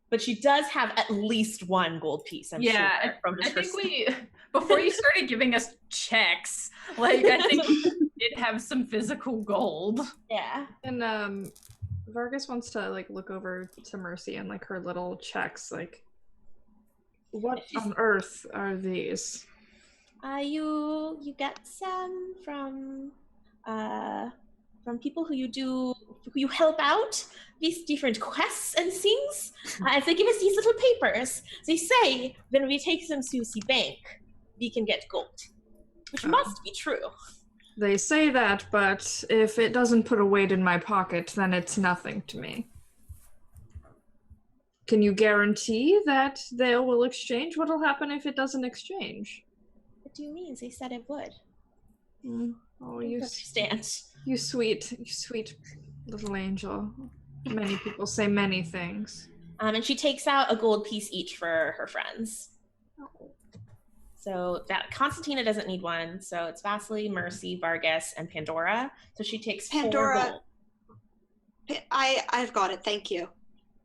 But she does have at least one gold piece, I'm sure. From I think we, before you started giving us checks, like, I think we did have some physical gold. Yeah. And Vargas wants to like look over to Mercy and like her little checks, like, what on earth are these? You get some from people who you help out with different quests and things. If they give us these little papers, they say when we take them to the bank, we can get gold, which must be true. They say that, but if it doesn't put a weight in my pocket, then it's nothing to me. Can you guarantee that they will exchange? What'll happen if it doesn't exchange? What do you mean? They said it would. Oh, You understand. you sweet little angel. Many people say many things. And she takes out a gold piece each for her friends. Oh. So that Constantina doesn't need one. So it's Vossler, Mercy, Vargas, and Pandora. So she takes Pandora. 4 gold. I've got it. Thank you.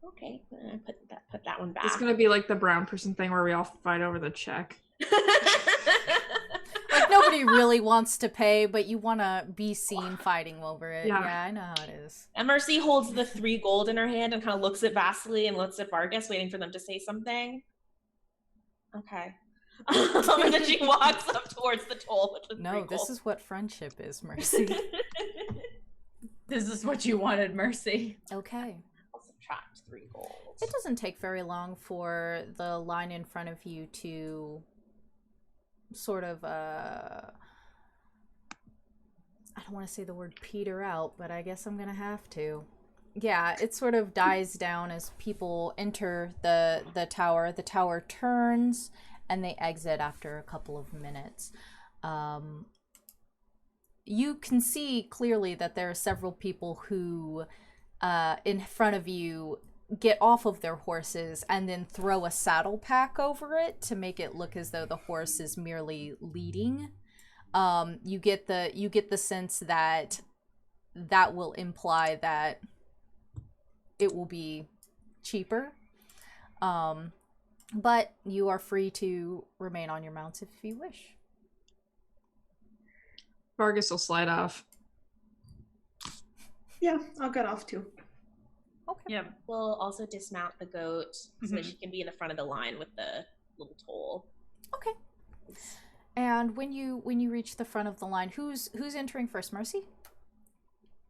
Okay, put that one back. It's gonna be like the brown person thing where we all fight over the check. Like nobody really wants to pay, but you want to be seen fighting over it. Yeah, I know how it is. And Mercy holds the 3 gold in her hand and kind of looks at Vossler and looks at Vargas, waiting for them to say something. Okay. And then she walks up towards the toll, which is No, this is what friendship is, Mercy. This is what you wanted, Mercy. Okay. I'll subtract 3 gold. It doesn't take very long for the line in front of you to sort of, I don't want to say the word peter out, but I guess I'm going to have to. Yeah, it sort of dies down as people enter the tower. The tower turns and they exit after a couple of minutes. You can see clearly that there are several people who, in front of you, get off of their horses and then throw a saddle pack over it to make it look as though the horse is merely leading. You get the sense that that will imply that it will be cheaper. But you are free to remain on your mounts if you wish. Vargas will slide off. Yeah, I'll get off too. Okay. Yeah. We'll also dismount the goat so that she can be in the front of the line with the little toll. Okay. And when you reach the front of the line, who's entering first, Mercy?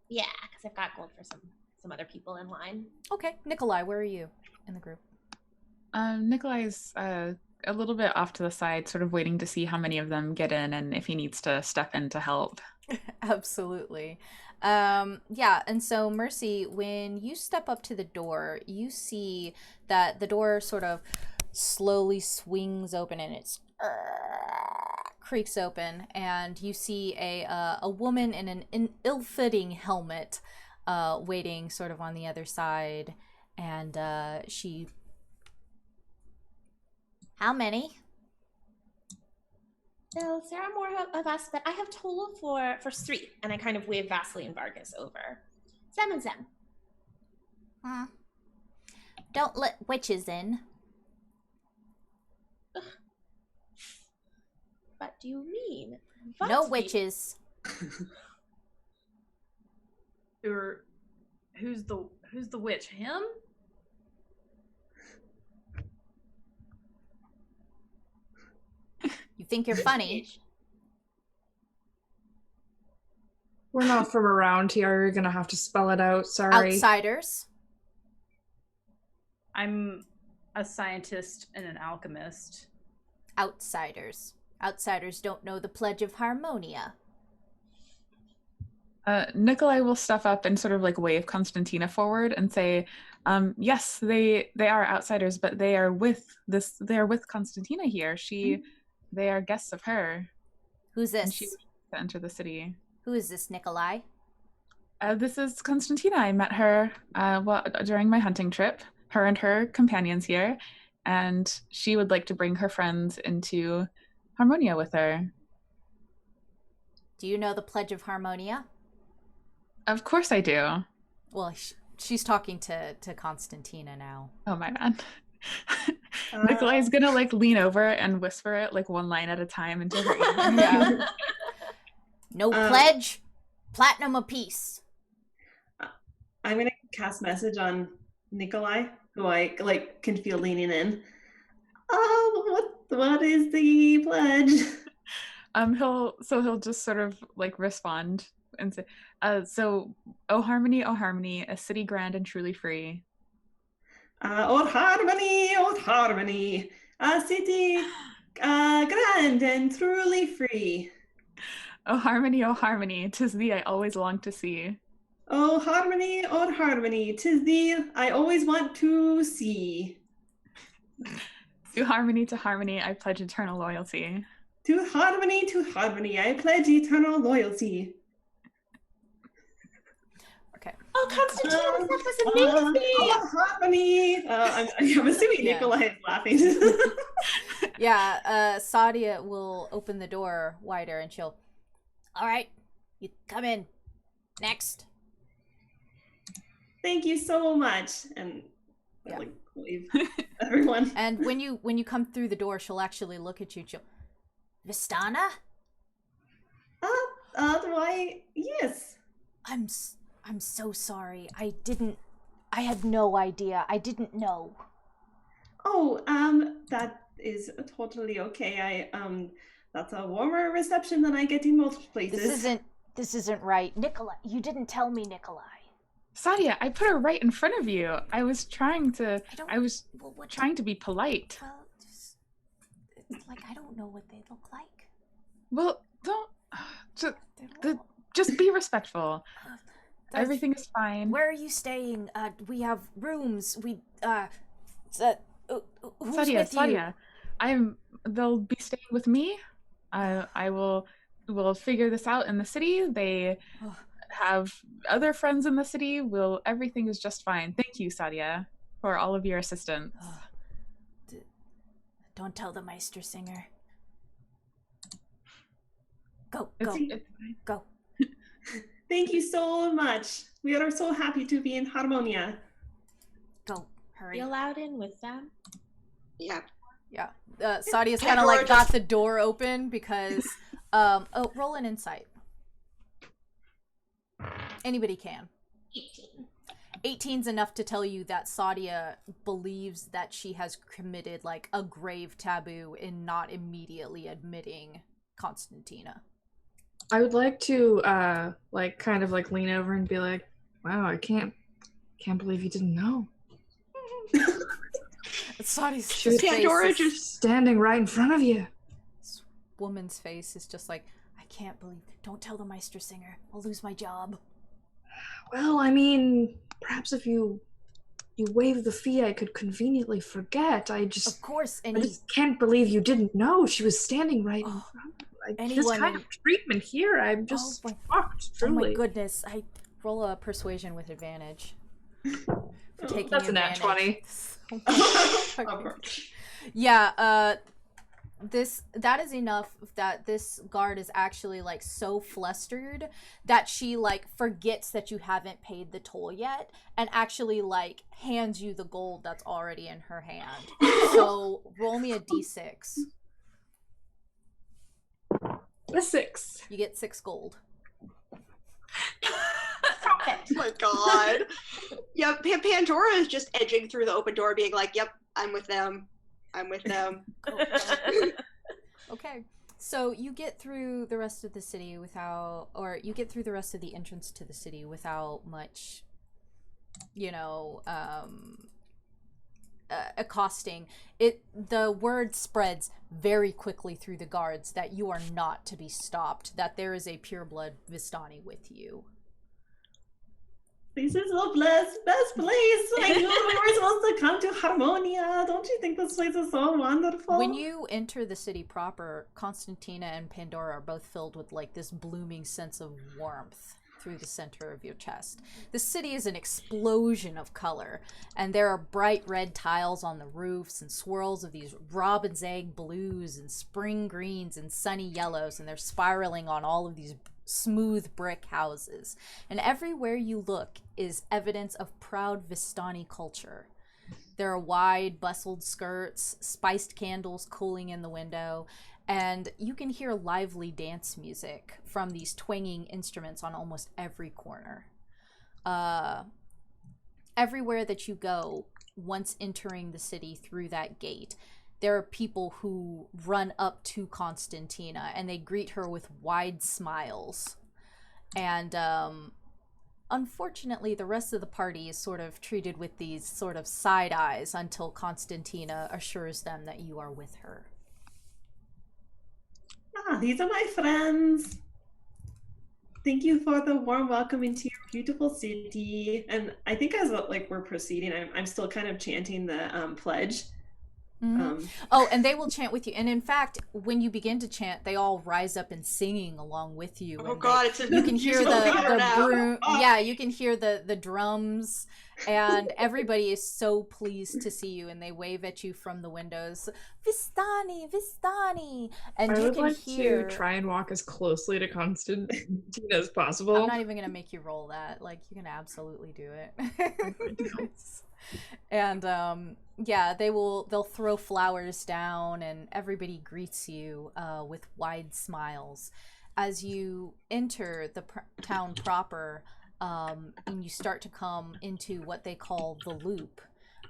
Yeah, because I've got gold for some other people in line. Okay. Nikolai, where are you in the group? Nikolai's a little bit off to the side, sort of waiting to see how many of them get in and if he needs to step in to help. Absolutely. Yeah, and so Mercy, when you step up to the door, you see that the door sort of slowly swings open and it's creaks open, and you see a woman in an ill-fitting helmet waiting sort of on the other side, and she How many? Well, there are more of us, but I have total for 3. And I kind of wave Vasily and Vargas over. Them and them. Don't let witches in. What do you mean? No witches. Who's the witch? Him? You think you're funny? We're not from around here. You're gonna have to spell it out. Sorry. Outsiders. I'm a scientist and an alchemist. Outsiders. Outsiders don't know the Pledge of Harmonia. Nikolai will step up and sort of like wave Constantina forward and say, yes, they are outsiders, but they are with Constantina here. They are guests of her. Who's this? And she wishes to enter the city. Who is this, Nikolai? This is Constantina. I met her during my hunting trip, her and her companions here, and she would like to bring her friends into Harmonia with her. Do you know the Pledge of Harmonia? Of course I do. Well, she's talking to Constantina now. Oh my god. Nikolai's gonna like lean over and whisper it like one line at a time into her ear. Yeah. No pledge, platinum apiece. I'm gonna cast message on Nikolai, who I like can feel leaning in. What is the pledge? He'll just sort of like respond and say, O Harmony, a city grand and truly free. O Harmony, a city grand and truly free. O Harmony, 'tis thee I always long to see. O Harmony, 'tis thee I always want to see. To Harmony, I pledge eternal loyalty. To Harmony, I pledge eternal loyalty. Okay. Oh, Constantina, that was amazing! Harmony! I'm assuming Nikolai is laughing. Yeah, Sadia will open the door wider and she'll, all right, you come in. Next. Thank you so much. And I like wave everyone. And when you come through the door, she'll actually look at you. She'll, Vistana? Why, yes. I'm so sorry. I had no idea. I didn't know. Oh, that is totally okay. That's a warmer reception than I get in most places. This isn't right. Nicola, you didn't tell me, Nikolai. Sadia, I put her right in front of you. I was trying to trying to be polite. Well, I don't know what they look like. Well, just be respectful. Everything is fine. Where are you staying? We have rooms. Who's Sadia, they'll be staying with me. We'll figure this out in the city. They have other friends in the city. Everything is just fine. Thank you, Sadia, for all of your assistance. Don't tell the Meistersinger. Go. Thank you so much. We are so happy to be in Harmonia. Go, hurry. You allowed in with them? Yeah. Yeah. Sadia's kind of like got the door open because, roll an insight. Anybody can. 18's enough to tell you that Sadia believes that she has committed like a grave taboo in not immediately admitting Constantina. I would like to kind of lean over and be like, wow, I can't believe you didn't know. Sadia's Pandora just standing right in front of you. This woman's face is just like, I can't believe. Don't tell the Meistersinger. I'll lose my job. Well, I mean, perhaps if you waive the fee, I could conveniently forget. Of course, I just can't believe you didn't know. She was standing right in front of you. This kind of treatment here, I'm just shocked, truly. Oh my goodness. I roll a persuasion with advantage. For taking That's a nat advantage. 20. Yeah, that is enough that this guard is actually like so flustered that she like forgets that you haven't paid the toll yet and actually like hands you the gold that's already in her hand. So roll me a d6. A 6. You get 6 gold. Oh my god. Yeah, Pandora is just edging through the open door being like, yep, I'm with them. Okay. So you get through the rest of the city without, or you get through the rest of the entrance to the city without much, accosting. The word spreads very quickly through the guards that you are not to be stopped, that there is a pureblood Vistani with you. This is the best place. I knew we were supposed to come to Harmonia. Don't you think this place is so wonderful? When you enter the city proper, Constantina and Pandora are both filled with like this blooming sense of warmth through the center of your chest. The city is an explosion of color, and there are bright red tiles on the roofs and swirls of these robin's egg blues and spring greens and sunny yellows, and they're spiraling on all of these smooth brick houses. And everywhere you look is evidence of proud Vistani culture. There are wide, bustled skirts, spiced candles cooling in the window, and you can hear lively dance music from these twanging instruments on almost every corner. Everywhere that you go, once entering the city through that gate, there are people who run up to Constantina and they greet her with wide smiles. And unfortunately, the rest of the party is sort of treated with these sort of side eyes until Constantina assures them that you are with her. These are my friends. Thank you for the warm welcome into your beautiful city. And I think as we're proceeding, I'm still kind of chanting the pledge. Mm-hmm. And they will chant with you. And in fact, when you begin to chant, they all rise up and singing along with you. Oh God! You can hear the broom. Yeah, you can hear the drums, and everybody is so pleased to see you, and they wave at you from the windows. Vistani, Vistani, and I you would can like hear. to try and walk as closely to Constantina as possible. I'm not even gonna make you roll that. Like, you can absolutely do it. And yeah, they'll throw flowers down, and everybody greets you with wide smiles as you enter the town proper. And you start to come into what they call the loop.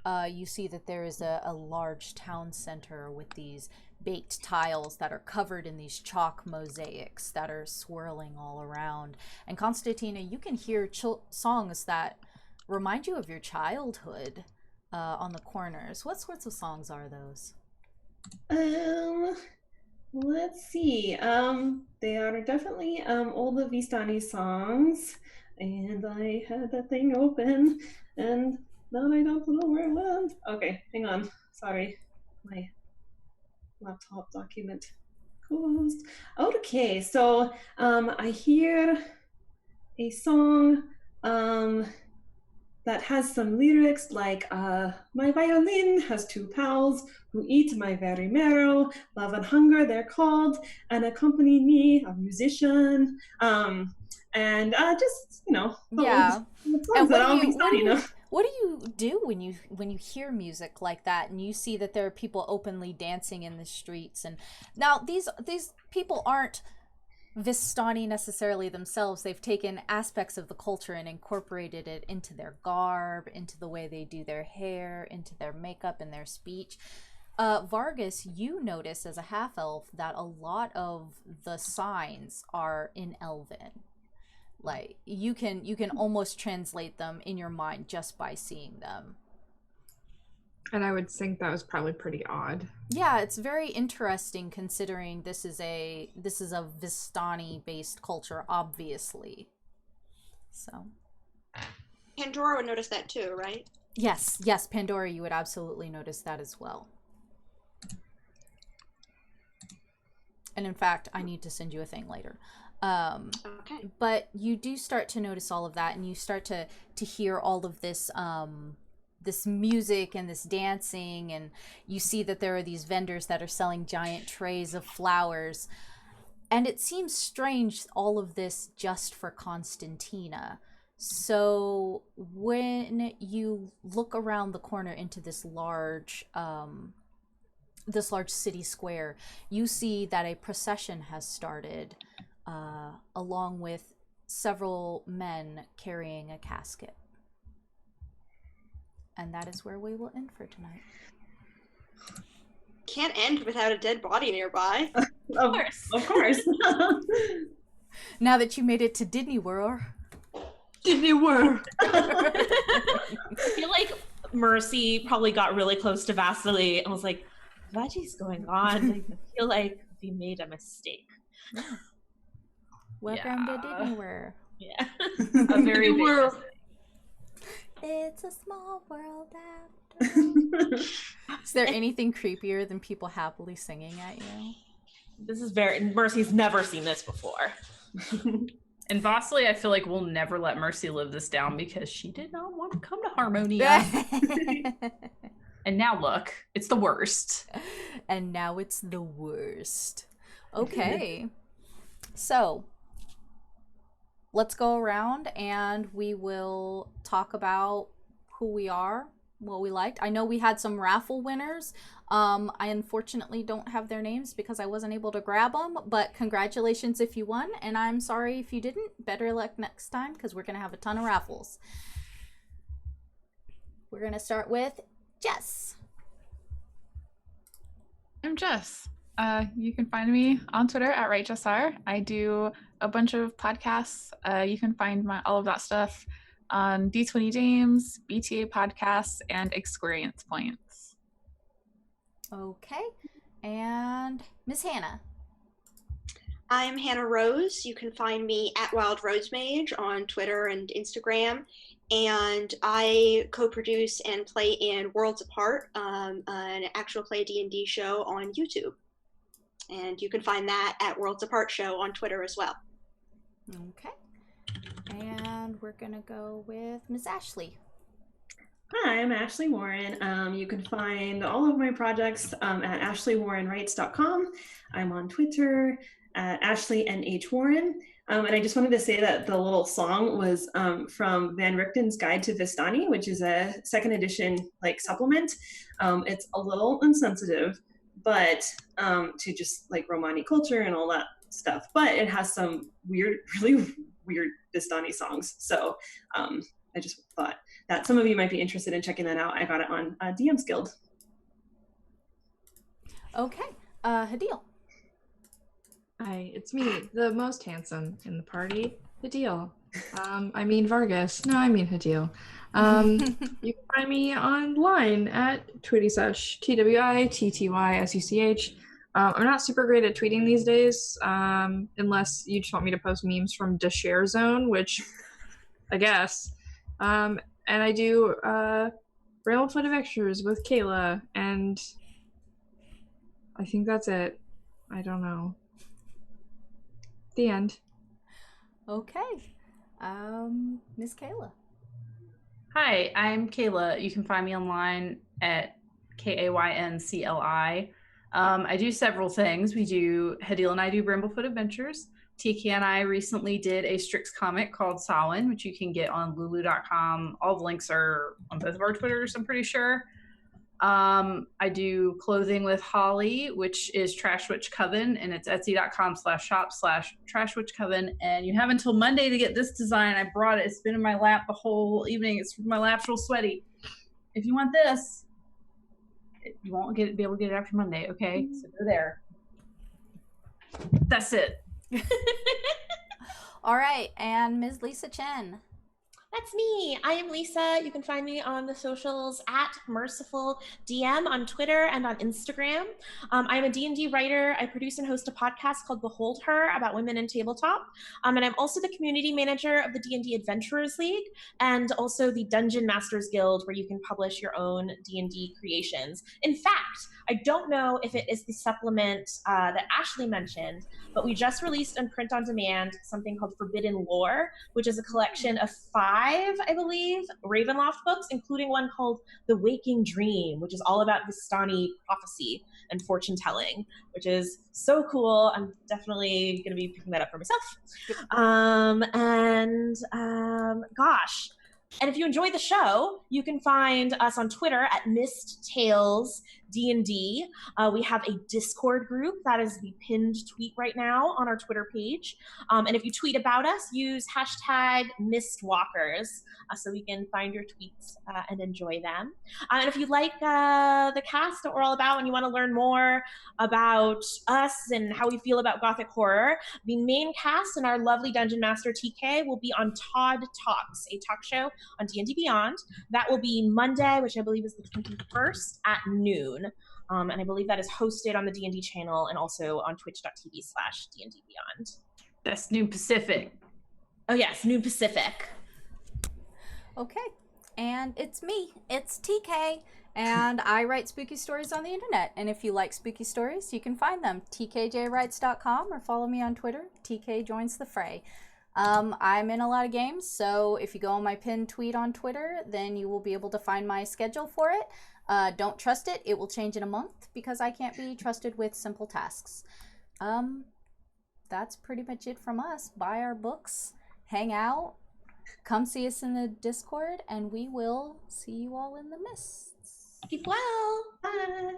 You see that there is a large town center with these baked tiles that are covered in these chalk mosaics that are swirling all around. And Constantina, you can hear songs that remind you of your childhood on the corners. What sorts of songs are those? Let's see. They are definitely all the Vistani songs. And I had that thing open, and now I don't know where it went. Okay, hang on. Sorry. My laptop document closed. Okay, so I hear a song that has some lyrics like, my violin has 2 pals who eat my very marrow, love and hunger they're called, and accompany me, a musician. And just, yeah. And what do you do when you hear music like that and you see that there are people openly dancing in the streets? And now these people aren't Vistani necessarily themselves. They've taken aspects of the culture and incorporated it into their garb, into the way they do their hair, into their makeup and their speech. Vargas, you notice as a half-elf that a lot of the signs are in Elven. Like, you can almost translate them in your mind just by seeing them. And I would think that was probably pretty odd. Yeah, it's very interesting considering this is a Vistani-based culture, obviously. So. Pandora would notice that too, right? Yes, Pandora, you would absolutely notice that as well. And in fact, I need to send you a thing later. Okay. but you do start to notice all of that, and you start to hear all of this this music and this dancing, and you see that there are these vendors that are selling giant trays of flowers. And it seems strange, all of this just for Constantina. So when you look around the corner into this large city square, you see that a procession has started, along with several men carrying a casket. And that is where we will end for tonight. Can't end without a dead body nearby. Of course. Now that you made it to Disney World. I feel like Mercy probably got really close to Vasily and was like, what is going on? I feel like we made a mistake. Welcome to Disney World. Yeah. A very big mistake. It's a small world after. Is there anything creepier than people happily singing at you? This is Mercy's never seen this before. And Vossler, I feel like we'll never let Mercy live this down because she did not want to come to Harmonia. And now look, it's the worst. And now it's the worst. Okay. So let's go around and we will talk about who we are, what we liked. I know we had some raffle winners. I unfortunately don't have their names because I wasn't able to grab them, but congratulations if you won, and I'm sorry if you didn't. Better luck next time because we're going to have a ton of raffles. We're going to start with Jess. I'm Jess. You can find me on Twitter at RightJessR. I do a bunch of podcasts. You can find all of that stuff on D20 Games, BTA Podcasts, and Experience Points. Okay. And Miss Hannah. I'm Hannah Rose. You can find me at Wild Rose Mage on Twitter and Instagram. And I co-produce and play in Worlds Apart, an actual play D&D show on YouTube. And you can find that at Worlds Apart Show on Twitter as well. Okay. And we're going to go with Ms. Ashley. Hi, I'm Ashley Warren. You can find all of my projects at ashleywarrenwrites.com. I'm on Twitter at AshleyNHWarren. And I just wanted to say that the little song was from Van Richten's Guide to Vistani, which is a second edition supplement. It's a little insensitive, but to just Romani culture and all that stuff. But it has some really weird Vistani songs. So I just thought that some of you might be interested in checking that out. I got it on DM's Guild. Okay. Hadil. Hi, it's me, the most handsome in the party, Hadil. I mean Vargas. No, I mean Hadil. You can find me online at TwittySush, TWITTYSUCH. I'm not super great at tweeting these days, unless you just want me to post memes from the Share Zone, which I guess. And I do Railfoot Adventures with Kayla, and I think that's it. I don't know. The end. Okay. Miss Kayla. Hi, I'm Kayla. You can find me online at KAYNCLI. I do several things. Hadil and I do Bramblefoot Adventures. TK and I recently did a Strix comic called Samhain, which you can get on lulu.com. All the links are on both of our Twitters, I'm pretty sure. I do clothing with Holly, which is Trash Witch Coven, and it's etsy.com/shop/Trash Witch Coven. And you have until Monday to get this design. I brought it. It's been in my lap the whole evening. My lap's real sweaty. If you want this, you won't be able to get it after Monday, okay? So go there. That's it. All right, and Ms. Lisa Chen. That's me. I am Lisa. You can find me on the socials at Merciful DM on Twitter and on Instagram. I'm a D&D writer. I produce and host a podcast called Behold Her about women in tabletop. And I'm also the community manager of the D&D Adventurers League and also the Dungeon Masters Guild, where you can publish your own D&D creations. In fact, I don't know if it is the supplement that Ashley mentioned, but we just released in print on demand something called Forbidden Lore, which is a collection of 5, I believe, Ravenloft books, including one called The Waking Dream, which is all about Vistani prophecy and fortune telling, which is so cool. I'm definitely going to be picking that up for myself. Gosh. And if you enjoy the show, you can find us on Twitter at Mist Tales D&D. We have a Discord group that is the pinned tweet right now on our Twitter page. And if you tweet about us, use hashtag Mistwalkers so we can find your tweets and enjoy them. And if you like the cast that we're all about and you want to learn more about us and how we feel about Gothic horror, the main cast and our lovely Dungeon Master TK will be on Todd Talks, a talk show on D&D Beyond. That will be Monday, which I believe is the 21st at noon. And I believe that is hosted on the D&D channel and also on twitch.tv/D&D Beyond. That's Noon Pacific. Oh yes, Noon Pacific. Okay, and it's me. It's TK, and I write spooky stories on the internet. And if you like spooky stories, you can find them tkjwrites.com or follow me on Twitter. TK joins the fray. I'm in a lot of games, so if you go on my pinned tweet on Twitter, then you will be able to find my schedule for it. Don't trust it. It will change in a month because I can't be trusted with simple tasks. That's pretty much it from us. Buy our books, hang out, come see us in the Discord, and we will see you all in the mists. Keep well. Bye.